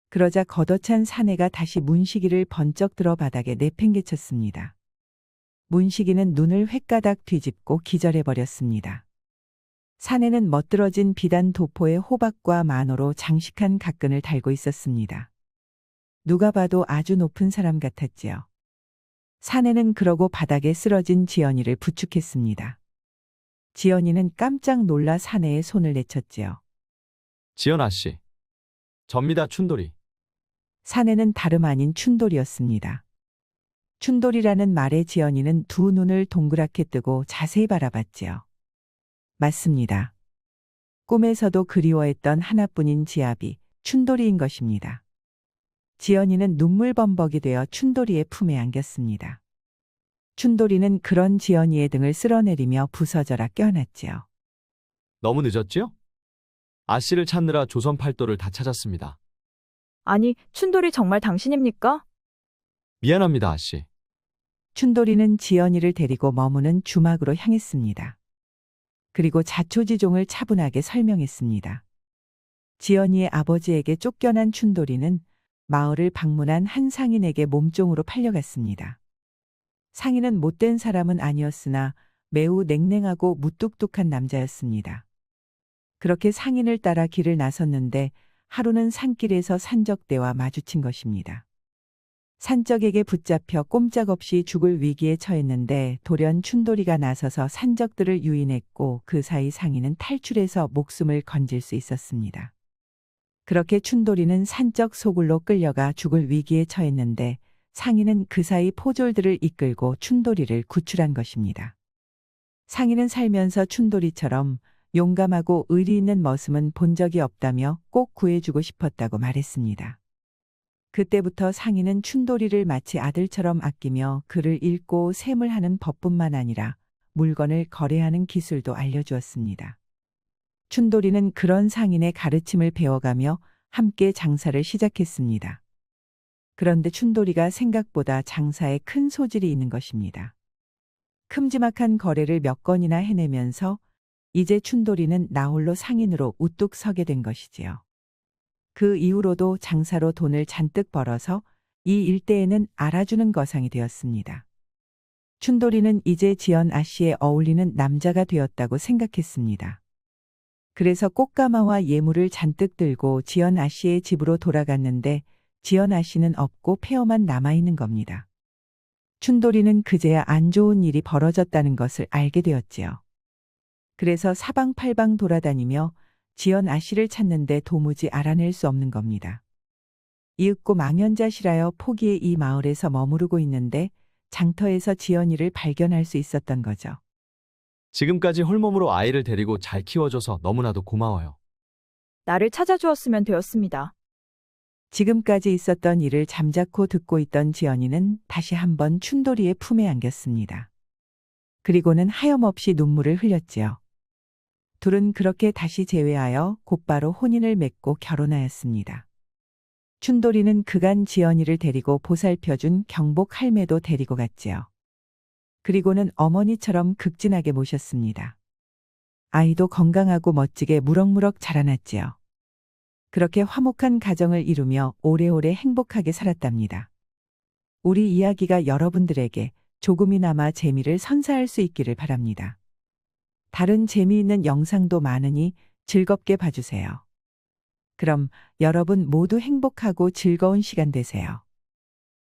그러자 걷어찬 사내가 다시 문식이를 번쩍 들어 바닥에 내팽개쳤습니다. 문식이는 눈을 횟가닥 뒤집고 기절해버렸습니다. 사내는 멋들어진 비단 도포에 호박과 만호로 장식한 각근을 달고 있었습니다. 누가 봐도 아주 높은 사람 같았지요. 사내는 그러고 바닥에 쓰러진 지연이를 부축했습니다. 지연이는 깜짝 놀라 사내의 손을 내쳤지요. 지연아 씨. 접니다 춘돌이. 사내는 다름 아닌 춘돌이었습니다. 춘돌이라는 말에 지연이는 두 눈을 동그랗게 뜨고 자세히 바라봤지요. 맞습니다. 꿈에서도 그리워했던 하나뿐인 지압이 춘돌이인 것입니다. 지연이는 눈물범벅이 되어 춘돌이의 품에 안겼습니다. 춘돌이는 그런 지연이의 등을 쓸어내리며 부서져라 껴안았지요. 너무 늦었지요? 아씨를 찾느라 조선 팔도를 다 찾았습니다. 아니, 춘돌이 정말 당신입니까? 미안합니다 아씨. 춘돌이는 지연이를 데리고 머무는 주막으로 향했습니다. 그리고 자초지종을 차분하게 설명했습니다. 지연이의 아버지에게 쫓겨난 춘돌이는 마을을 방문한 한 상인에게 몸종으로 팔려갔습니다. 상인은 못된 사람은 아니었으나 매우 냉랭하고 무뚝뚝한 남자였습니다. 그렇게 상인을 따라 길을 나섰는데 하루는 산길에서 산적대와 마주친 것입니다. 산적에게 붙잡혀 꼼짝없이 죽을 위기에 처했는데 돌연 춘돌이가 나서서 산적들을 유인했고 그 사이 상인은 탈출해서 목숨을 건질 수 있었습니다. 그렇게 춘돌이는 산적 소굴로 끌려가 죽을 위기에 처했는데 상인은 그 사이 포졸들을 이끌고 춘돌이를 구출한 것입니다. 상인은 살면서 춘돌이처럼 용감하고 의리 있는 머슴은 본 적이 없다며 꼭 구해주고 싶었다고 말했습니다. 그때부터 상인은 춘돌이를 마치 아들처럼 아끼며 글을 읽고 셈을 하는 법뿐만 아니라 물건을 거래하는 기술도 알려주었습니다. 춘돌이는 그런 상인의 가르침을 배워가며 함께 장사를 시작했습니다. 그런데 춘돌이가 생각보다 장사에 큰 소질이 있는 것입니다. 큼지막한 거래를 몇 건이나 해내면서 이제 춘돌이는 나홀로 상인으로 우뚝 서게 된 것이지요. 그 이후로도 장사로 돈을 잔뜩 벌어서 이 일대에는 알아주는 거상이 되었습니다. 춘돌이는 이제 지연 아씨에 어울리는 남자가 되었다고 생각했습니다. 그래서 꽃가마와 예물을 잔뜩 들고 지연 아씨의 집으로 돌아갔는데 지연 아씨는 없고 폐허만 남아있는 겁니다. 춘돌이는 그제야 안 좋은 일이 벌어졌다는 것을 알게 되었지요. 그래서 사방팔방 돌아다니며 지연 아씨를 찾는데 도무지 알아낼 수 없는 겁니다. 이윽고 망연자실하여 포기의 이 마을에서 머무르고 있는데 장터에서 지연이를 발견할 수 있었던 거죠. 지금까지 홀몸으로 아이를 데리고 잘 키워줘서 너무나도 고마워요. 나를 찾아주었으면 되었습니다. 지금까지 있었던 일을 잠자코 듣고 있던 지연이는 다시 한번 춘돌이의 품에 안겼습니다. 그리고는 하염없이 눈물을 흘렸지요. 둘은 그렇게 다시 재회하여 곧바로 혼인을 맺고 결혼하였습니다. 춘돌이는 그간 지연이를 데리고 보살펴준 경복 할매도 데리고 갔지요. 그리고는 어머니처럼 극진하게 모셨습니다. 아이도 건강하고 멋지게 무럭무럭 자라났지요. 그렇게 화목한 가정을 이루며 오래오래 행복하게 살았답니다. 우리 이야기가 여러분들에게 조금이나마 재미를 선사할 수 있기를 바랍니다. 다른 재미있는 영상도 많으니 즐겁게 봐주세요. 그럼 여러분 모두 행복하고 즐거운 시간 되세요.